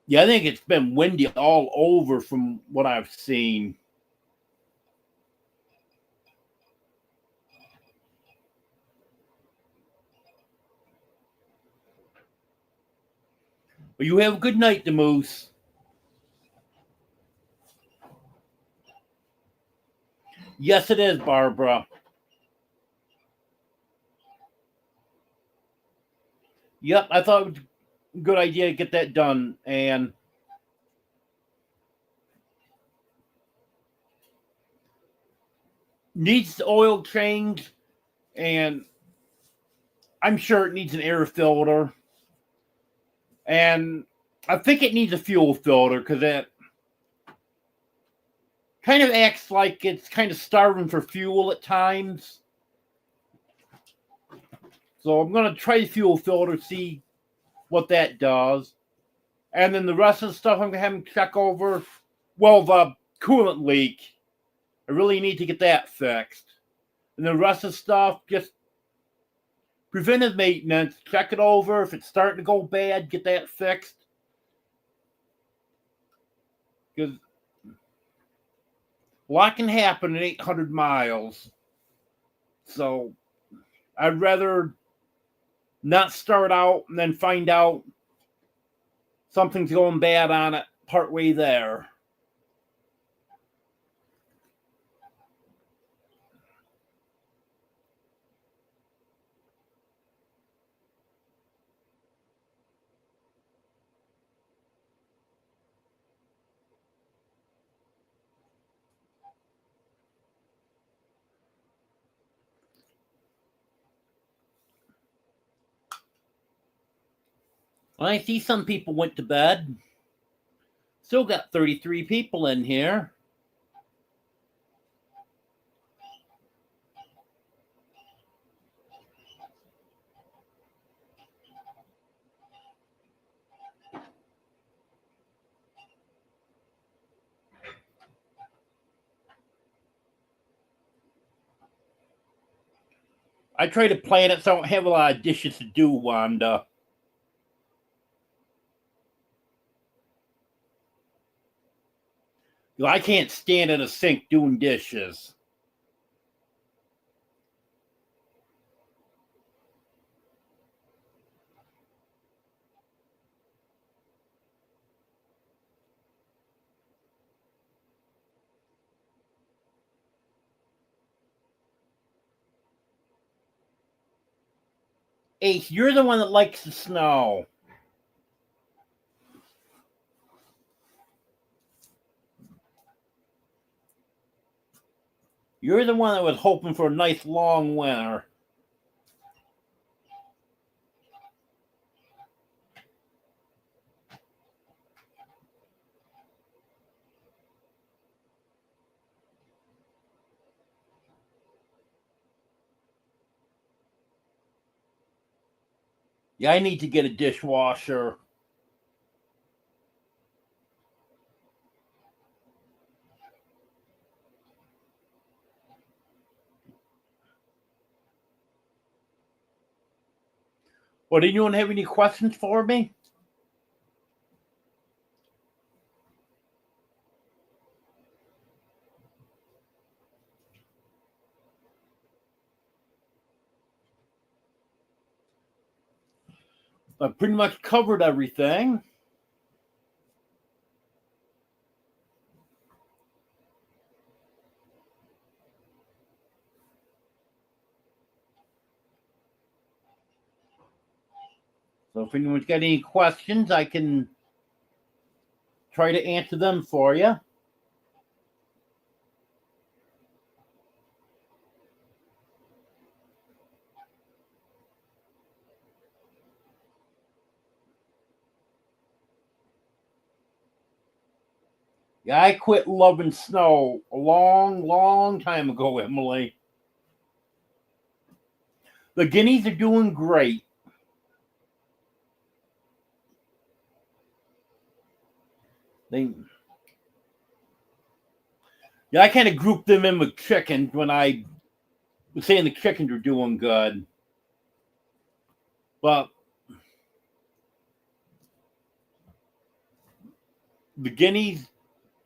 Yeah, I think it's been windy all over from what I've seen. But you have a good night, the Moose. Yes, it is, Barbara. Yep, I thought it was a good idea to get that done. And needs the oil change. And I'm sure it needs an air filter. And I think it needs a fuel filter because it kind of acts like it's kind of starving for fuel at times. So I'm going to try the fuel filter, see what that does. And then the rest of the stuff I'm going to have him check over. Well, the coolant leak, I really need to get that fixed. And the rest of the stuff, just preventive maintenance, check it over. If it's starting to go bad, get that fixed. Because a lot can happen in 800 miles. So I'd rather not start out and then find out something's going bad on it partway there. I see some people went to bed. Still got 33 people in here. I try to plan it so I don't have a lot of dishes to do, Wanda. I can't stand in a sink doing dishes. Ace, you're the one that likes the snow. You're the one that was hoping for a nice long winter. Yeah, I need to get a dishwasher. Well, did anyone have any questions for me? I pretty much covered everything. So if anyone's got any questions, I can try to answer them for you. Yeah, I quit loving snow a long, long time ago, Emily. The guineas are doing great. They, yeah, I kind of grouped them in with chickens when I was saying the chickens are doing good. But the guineas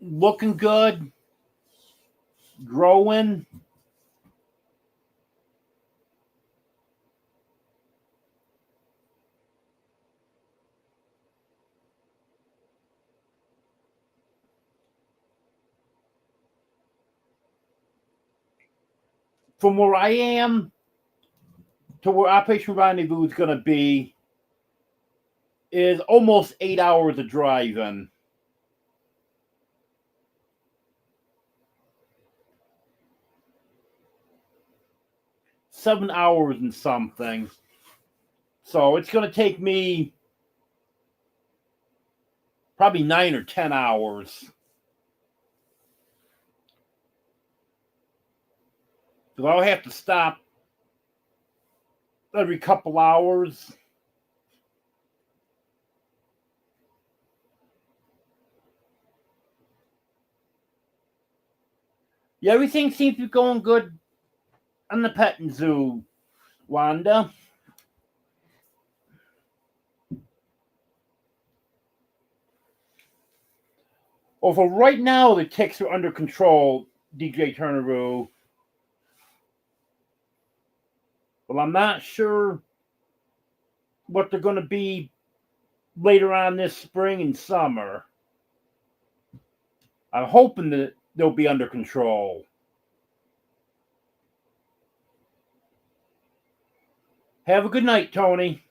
looking good, growing. From where I am to where Operation Rendezvous is going to be is almost 8 hours of driving. 7 hours and something. So it's going to take me probably 9 or 10 hours. Because I'll have to stop every couple hours. Yeah, everything seems to be going good on the petting zoo, Wanda. Well, for right now, the ticks are under control, DJ Turneroo. Well, I'm not sure what they're going to be later on this spring and summer. I'm hoping that they'll be under control. Have a good night, Tony.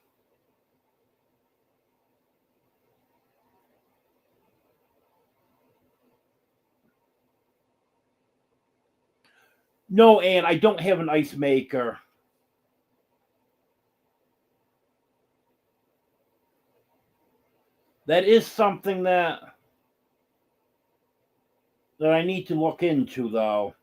No, Ann, I don't have an ice maker. That is something that I need to look into, though.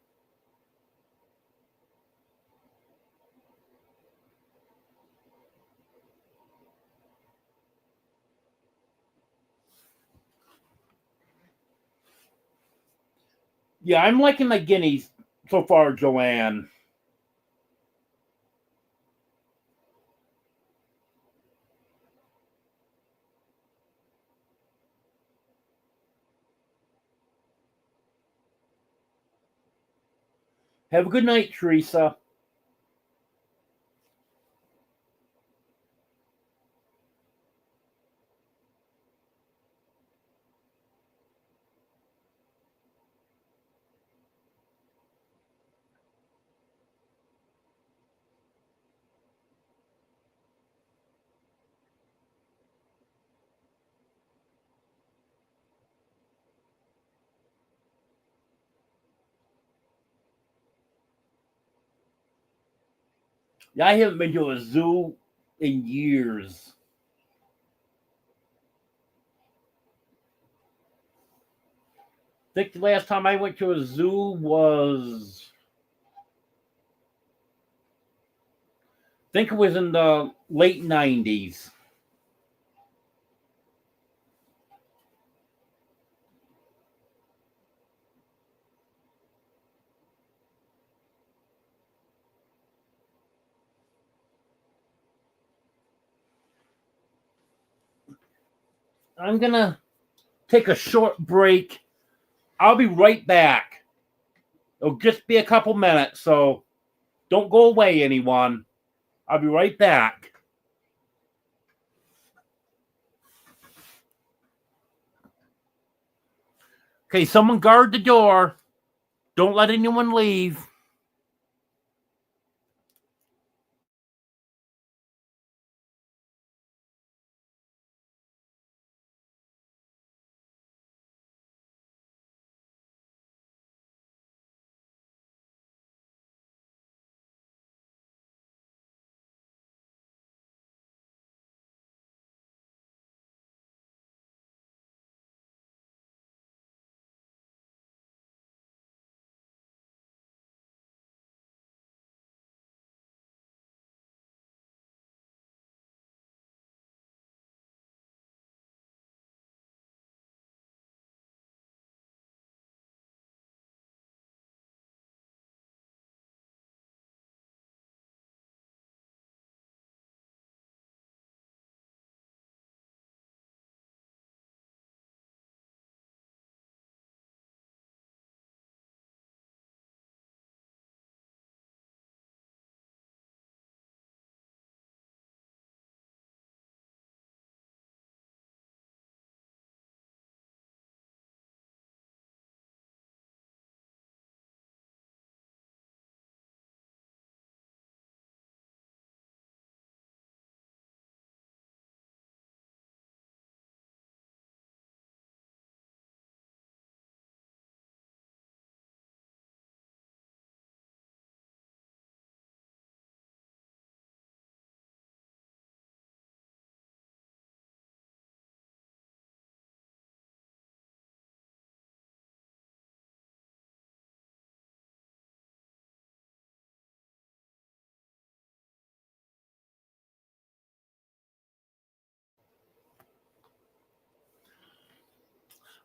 Yeah, I'm liking my guineas so far, Joanne. Have a good night, Teresa. Yeah, I haven't been to a zoo in years. I think the last time I went to a zoo was, I think it was in the late 90s. I'm going to take a short break. I'll be right back. It'll just be a couple minutes, so don't go away, anyone. I'll be right back. Okay, someone guard the door. Don't let anyone leave.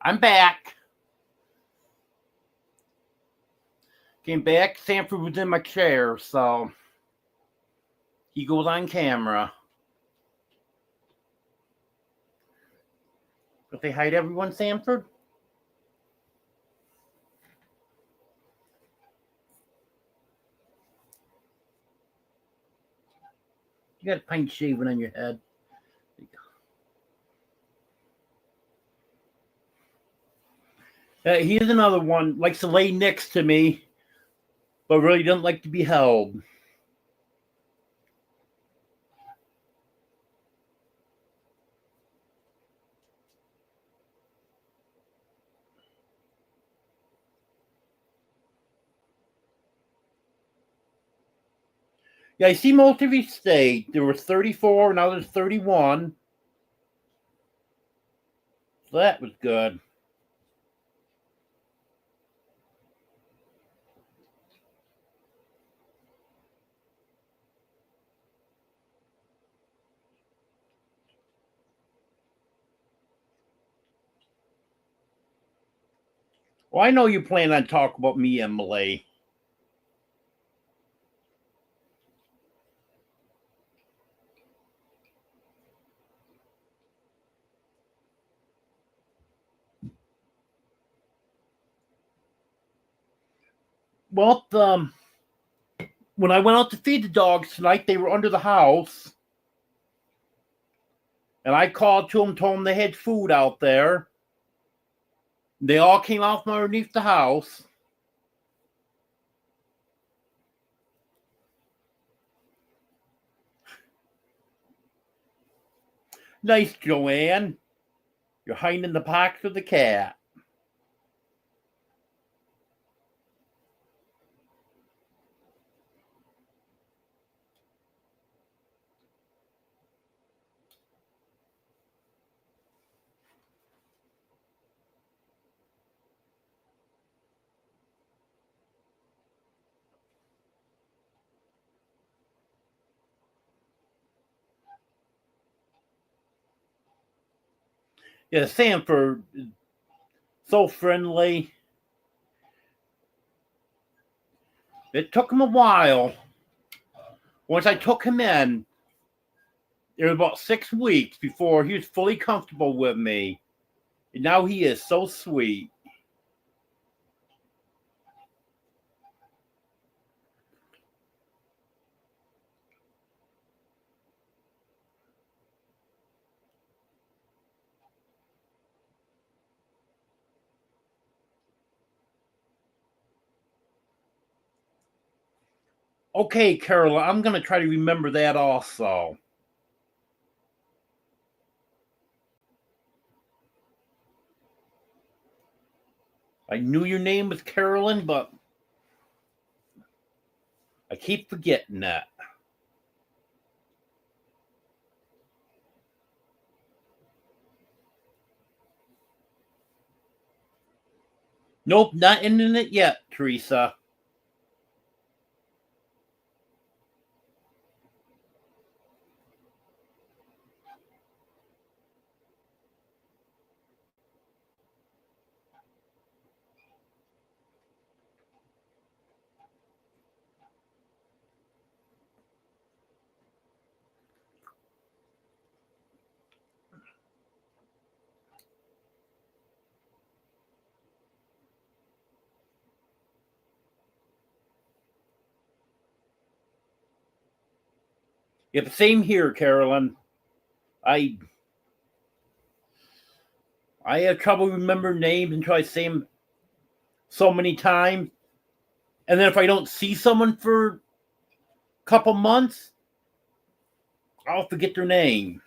I'm back. Came back. Sanford was in my chair, so he goes on camera. But they hide everyone, Sanford? You got a pint shaving on your head. He is another one, likes to lay next to me, but really doesn't like to be held. Yeah, I see most of each state. There were 34, now there's 31. So that was good. Well, I know you plan on talking about me, Emily. Well, when I went out to feed the dogs tonight, they were under the house. And I called to them, told them they had food out there. They all came out from underneath the house. Nice, Joanne. You're hiding in the pocket of the cat. Yeah, Sanford is so friendly. It took him a while. Once I took him in, it was about 6 weeks before he was fully comfortable with me. And now he is so sweet. Okay, Carol, I'm going to try to remember that also. I knew your name was Carolyn, but I keep forgetting that. Nope, not in it yet, Teresa. Yep, same here, Carolyn. I have trouble remembering names until I say them so many times. And then if I don't see someone for a couple months, I'll forget their name.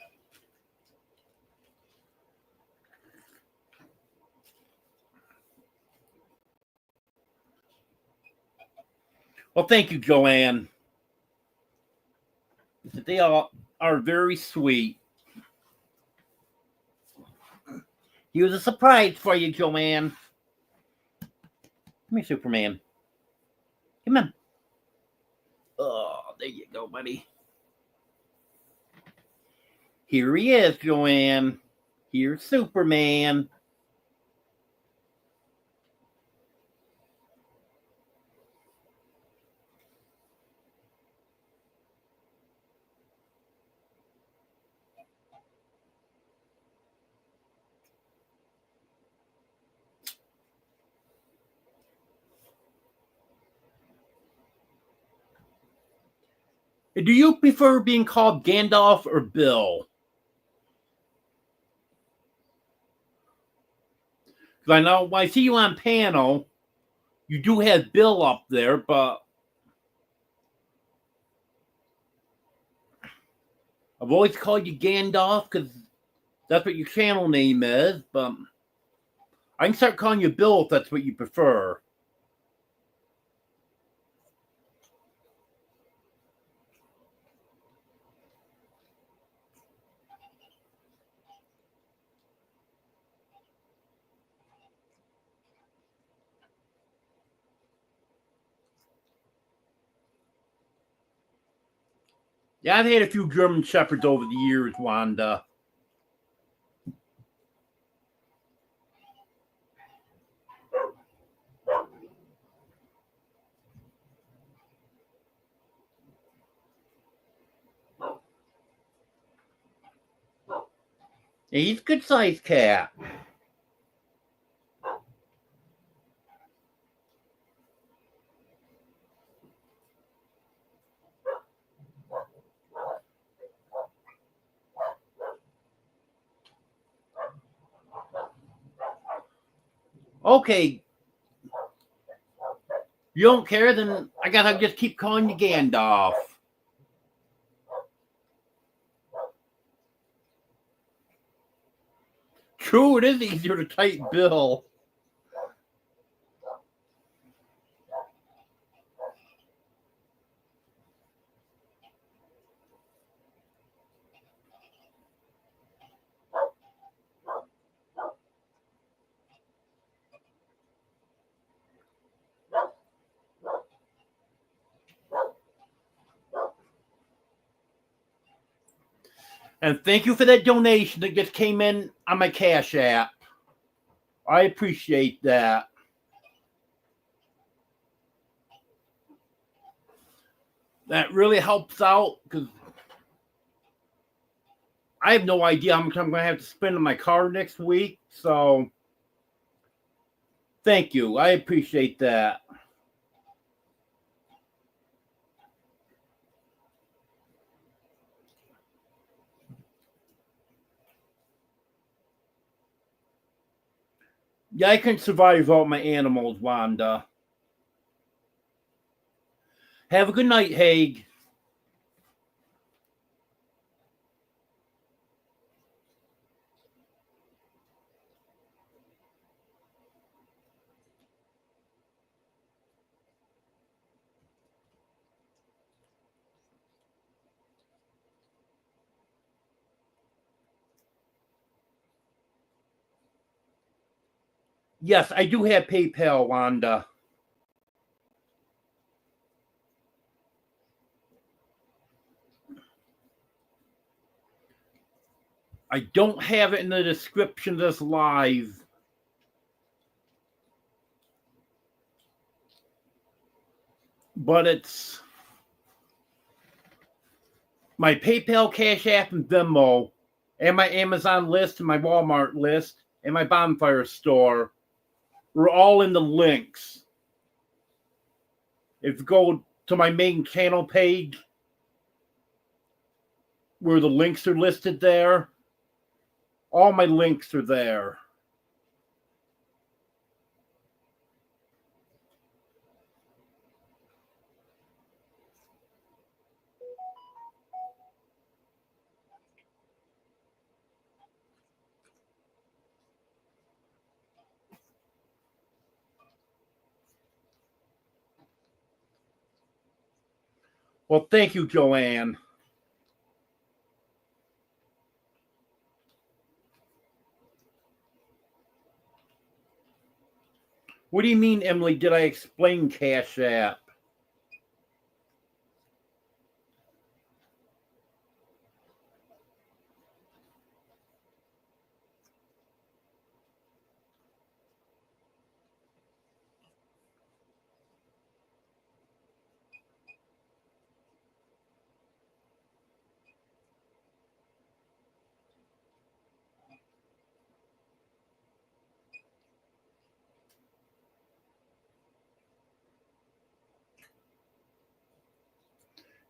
Well, thank you, Joanne. They all are very sweet. Here's a surprise for you, Joanne. Come here, Superman. Come on. Oh, there you go, buddy. Here he is, Joanne. Here's Superman. Do you prefer being called Gandalf or Bill? Because I know when I see you on panel, you do have Bill up there, but I've always called you Gandalf because that's what your channel name is, but I can start calling you Bill if that's what you prefer. Yeah, I've had a few German Shepherds over the years, Wanda. Yeah, he's a good sized cat. Okay, you don't care, then I gotta just keep calling you Gandalf. True, it is easier to type Bill. And thank you for that donation that just came in on my Cash App. I appreciate that. That really helps out because I have no idea how much I'm going to have to spend on my car next week. So thank you. I appreciate that. Yeah, I can survive without my animals, Wanda. Have a good night, Haig. Yes, I do have PayPal, Wanda. I don't have it in the description of this live. But it's my PayPal, Cash App, and Venmo, and my Amazon list, and my Walmart list, and my Bonfire store. We're all in the links. If you go to my main channel page, where the links are listed there, all my links are there. Well, thank you, Joanne. What do you mean, Emily? Did I explain Cash App?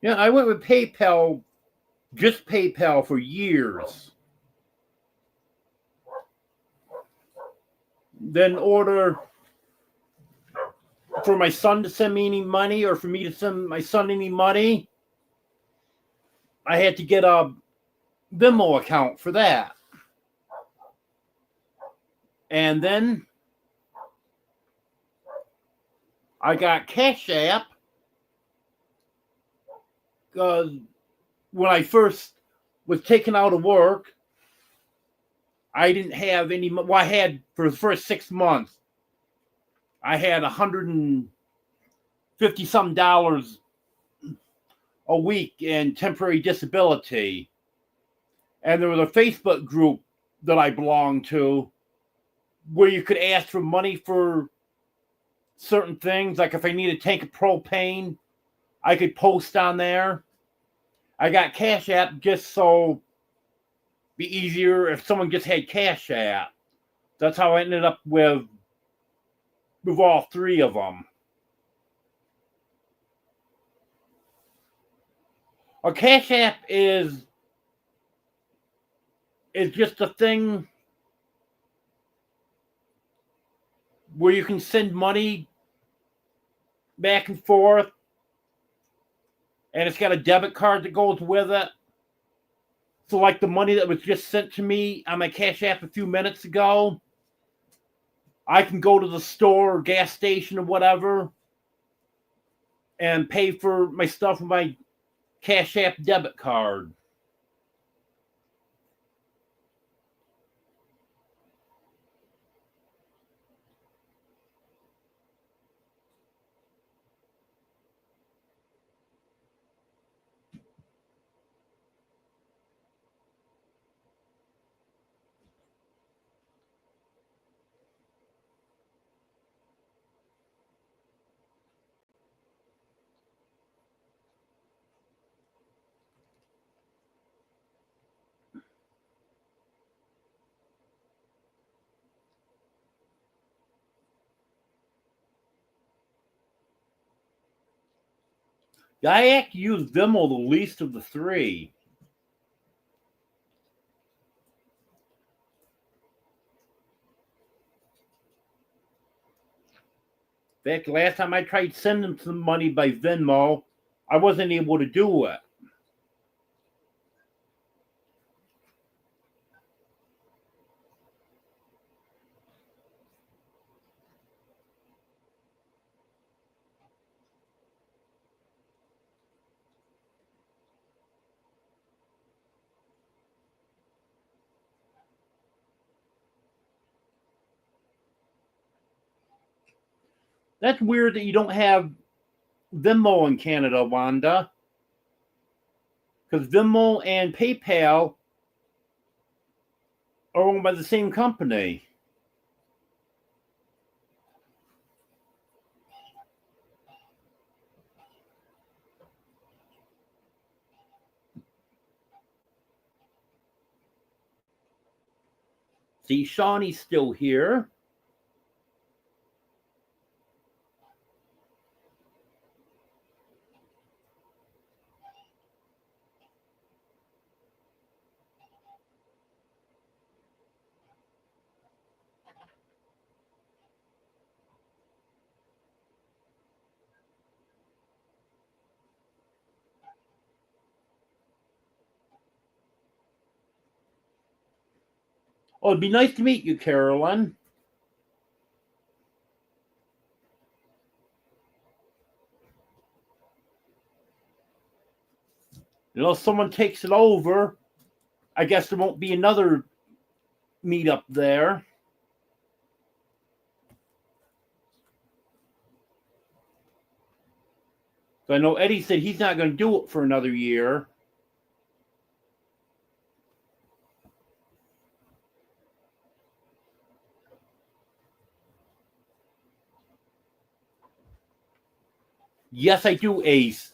Yeah, I went with PayPal, just PayPal for years. Then order for my son to send me any money or for me to send my son any money. I had to get a Venmo account for that. And then I got Cash App because when I first was taken out of work, I didn't have any. Well, I had for the first 6 months, I had $150 some a week in temporary disability, and there was a Facebook group that I belonged to where you could ask for money for certain things. Like if I need a tank of propane, I could post on there. I got Cash App just so be easier if someone just had Cash App. That's how I ended up with all three of them. A Cash App is just a thing where you can send money back and forth, and it's got a debit card that goes with it. So, like the money that was just sent to me on my Cash App a few minutes ago, I can go to the store or gas station or whatever and pay for my stuff with my Cash App debit card. I actually use Venmo the least of the three. In fact, last time I tried sending some money by Venmo, I wasn't able to do it. That's weird that you don't have Venmo in Canada, Wanda, because Venmo and PayPal are owned by the same company. See, Shawnee's still here. Oh, it'd be nice to meet you, Carolyn. Unless someone takes it over, I guess there won't be another meetup there. So I know Eddie said he's not going to do it for another year. Yes, I do, Ace.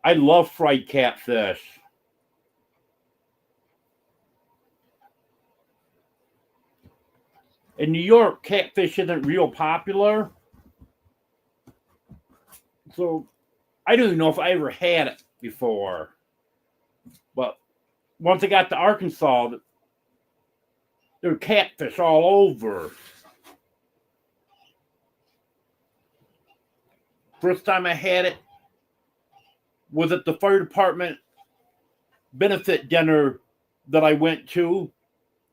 I love fried catfish. In New York, catfish isn't real popular So I don't even know if I ever had it before. But once I got to Arkansas, there were catfish all over. First time I had it was at the fire department benefit dinner that I went to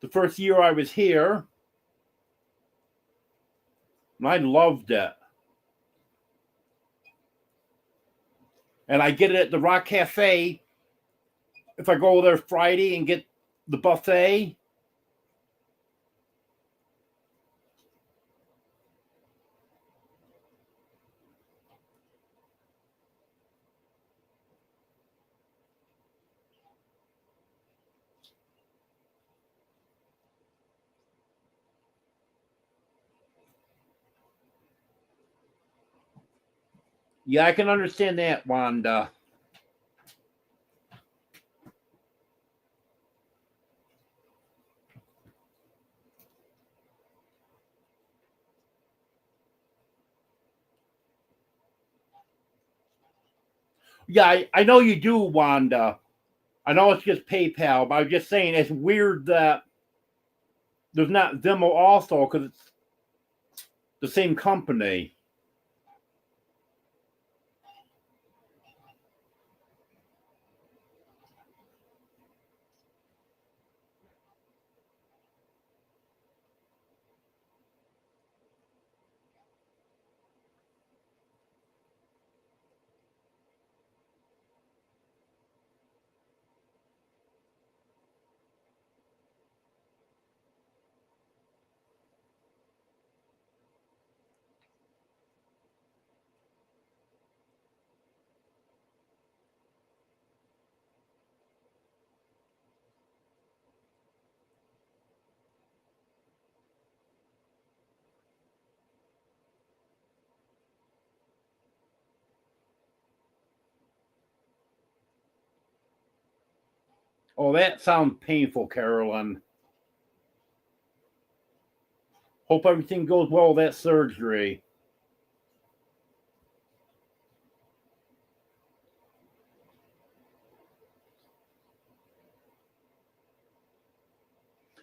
the first year I was here. And I loved it. And I get it at the Rock Cafe if I go there Friday and get the buffet. Yeah, I can understand that, Wanda. Yeah, I know you do, Wanda. I know it's just PayPal, but I was just saying it's weird that there's not Venmo also because it's the same company. Oh, that sounds painful, Carolyn. Hope everything goes well with that surgery.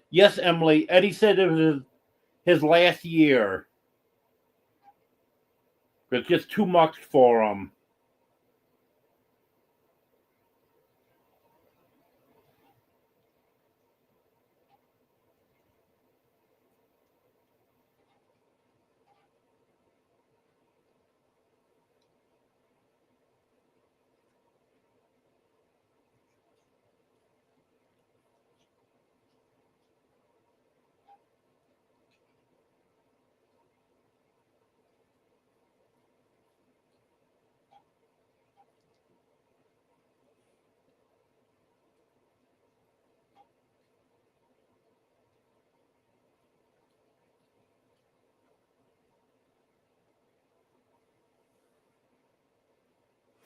Yes, Emily. Eddie said it was his last year. It's just too much for him.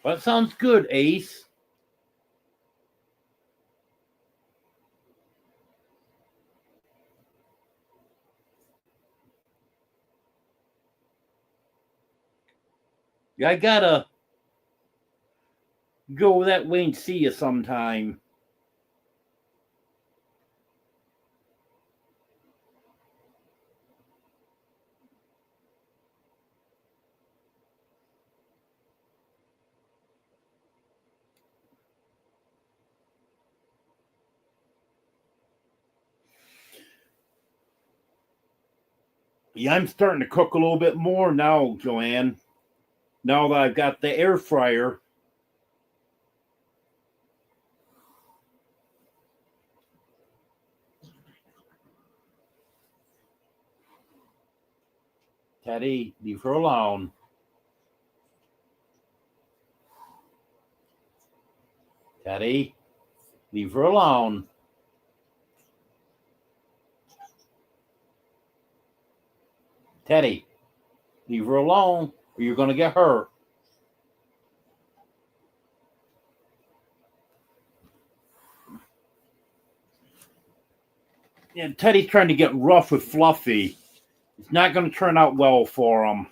That sounds good, Ace. Yeah, I gotta go that way and see you sometime. Yeah, I'm starting to cook a little bit more now, Joanne. Now that I've got the air fryer. Teddy, leave her alone. Teddy, leave her alone. Teddy, leave her alone or you're going to get hurt. Yeah, Teddy's trying to get rough with Fluffy. It's not going to turn out well for him.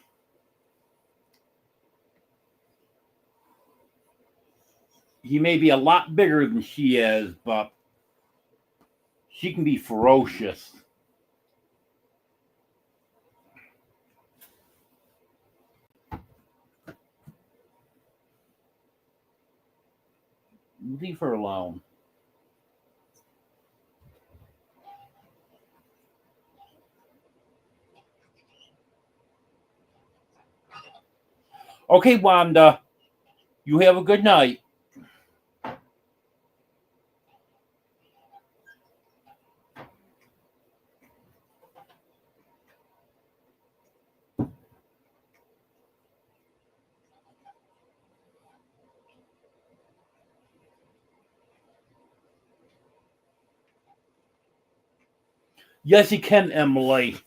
he may be a lot bigger than she is, but she can be ferocious. Leave her alone. Okay, Wanda, you have a good night. Yes, you can, Emily.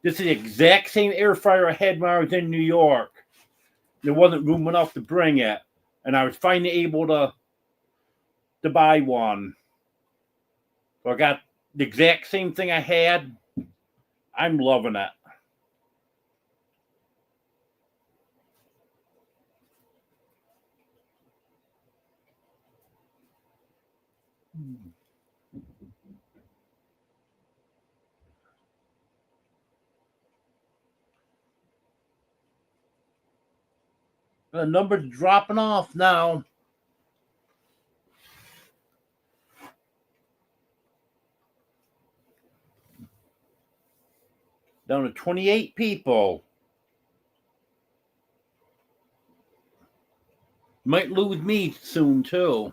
This is the exact same air fryer I had when I was in New York. There wasn't room enough to bring it, and I was finally able to buy one. So I got the exact same thing I had. I'm loving it. The number's dropping off now. Down to 28 people. Might lose me soon, too.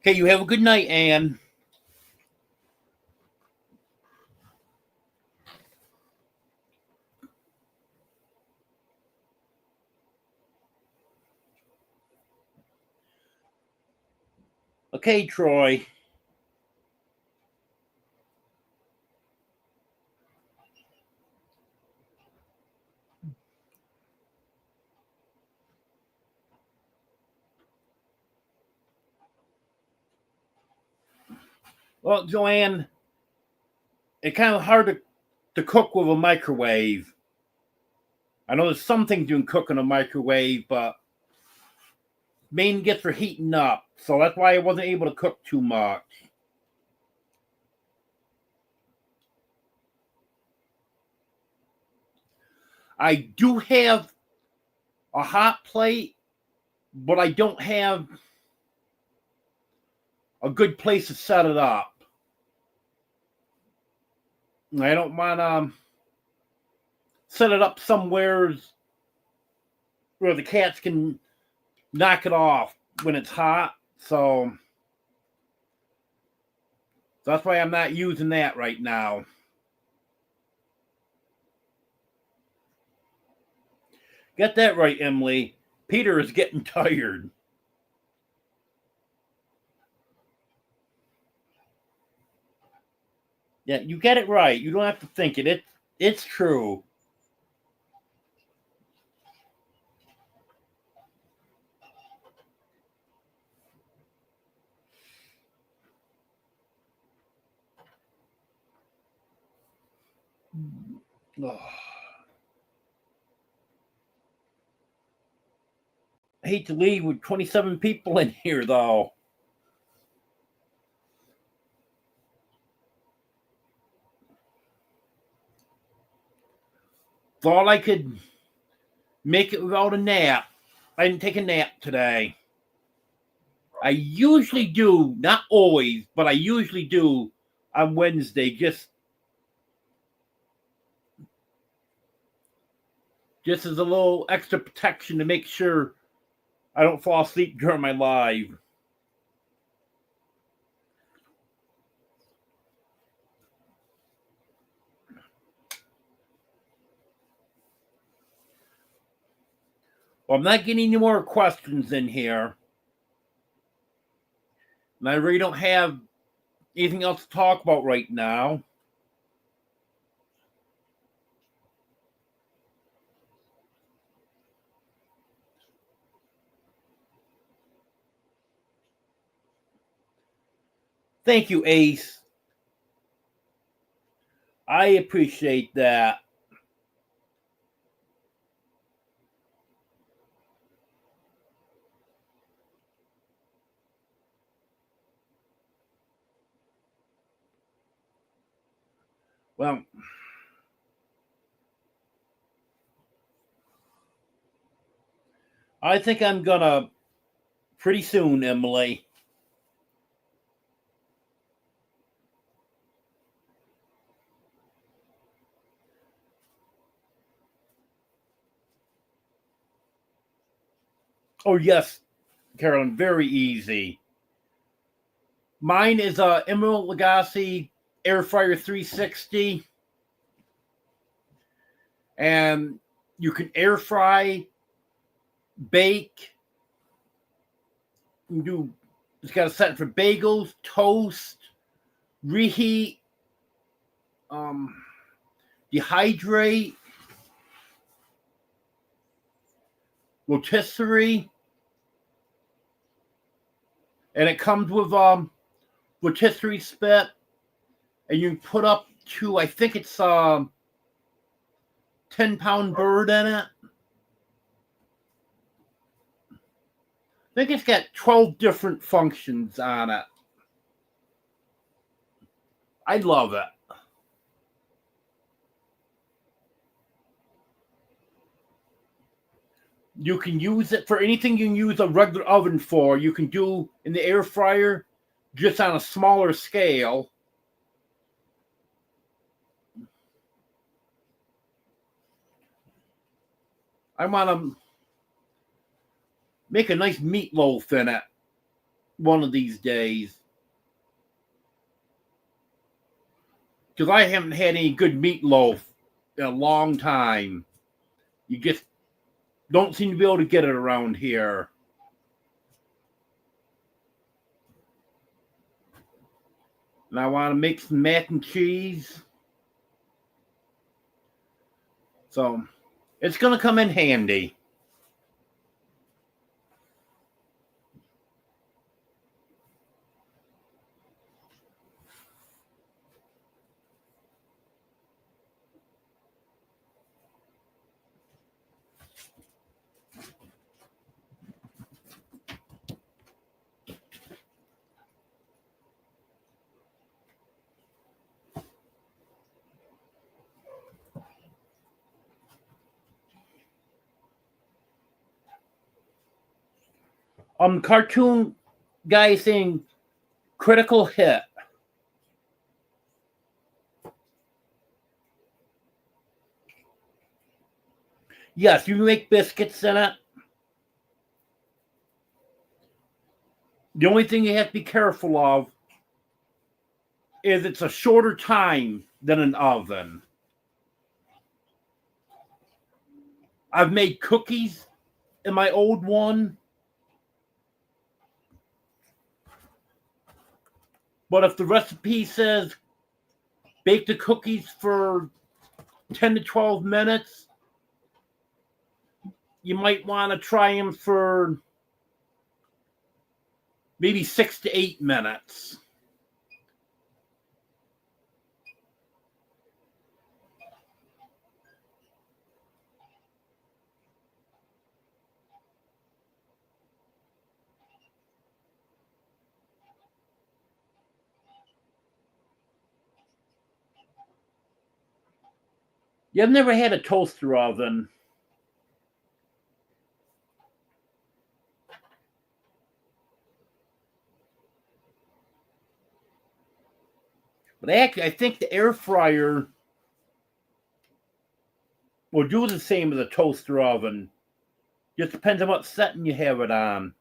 Okay, you have a good night, Anne. Okay, Troy. Well, Joanne, it's kind of hard to cook with a microwave. I know there's some things you can cook in a microwave, but main gets for heating up. So that's why I wasn't able to cook too much. I do have a hot plate, but I don't have a good place to set it up. I don't want to set it up somewhere where the cats can knock it off when it's hot. So that's why I'm not using that right now. Get that right, Emily. Peter is getting tired. Yeah, you get it right. You don't have to think it. It's true. Oh. I hate to leave with 27 people in here, though. Thought I could make it without a nap. I didn't take a nap today. I usually do, not always, but I usually do on Wednesday, just as a little extra protection to make sure I don't fall asleep during my live. Well, I'm not getting any more questions in here. And I really don't have anything else to talk about right now. Thank you, Ace. I appreciate that. Well, I think I'm gonna pretty soon, Emily. Oh yes, Carolyn, very easy. Mine is a Emerald Lagasse Air Fryer 360, and you can air fry, bake. You do. It's got a set for bagels, toast, reheat, um, dehydrate, rotisserie, and it comes with rotisserie spit, and you put up to, I think it's 10-pound bird in it. I think it's got 12 different functions on it. I love it. You can use it for anything you can use a regular oven for. You can do in the air fryer, just on a smaller scale. I want to make a nice meatloaf in it one of these days. Because I haven't had any good meatloaf in a long time. You just don't seem to be able to get it around here. And I want to make some mac and cheese. So it's going to come in handy. Cartoon guy saying critical hit. Yes, you make biscuits in it. The only thing you have to be careful of is it's a shorter time than an oven. I've made cookies in my old one. But if the recipe says bake the cookies for 10 to 12 minutes, you might want to try them for maybe 6 to 8 minutes. Yeah, I've never had a toaster oven. But actually, I think the air fryer will do the same as a toaster oven. Just depends on what setting you have it on.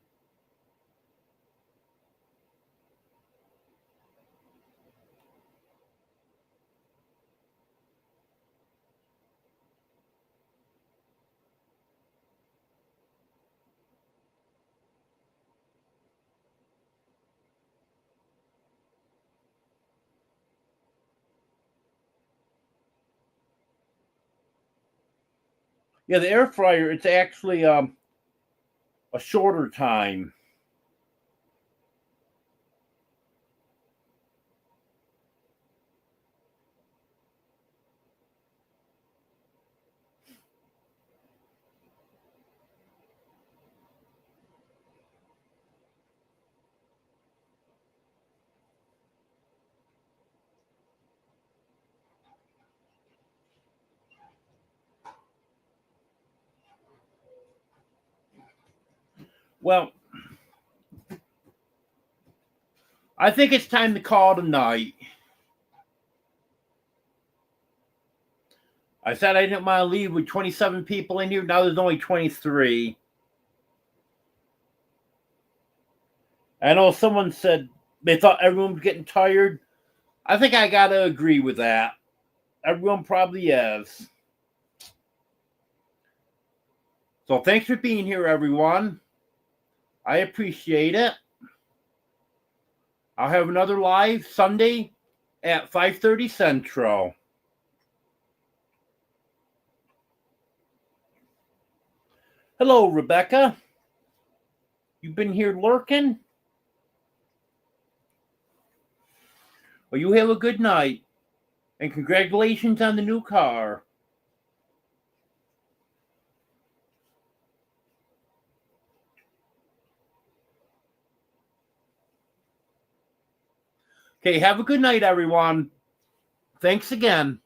Yeah, the air fryer, it's actually a shorter time. Well, I think it's time to call it a night. I said I didn't want to leave with 27 people in here. Now there's only 23. I know someone said they thought everyone was getting tired. I think I got to agree with that. Everyone probably is. So thanks for being here, everyone. I appreciate it. I'll have another live Sunday at 5:30 Central. Hello, Rebecca. You've been here lurking? Well, you have a good night. And congratulations on the new car. Okay, have a good night, everyone. Thanks again.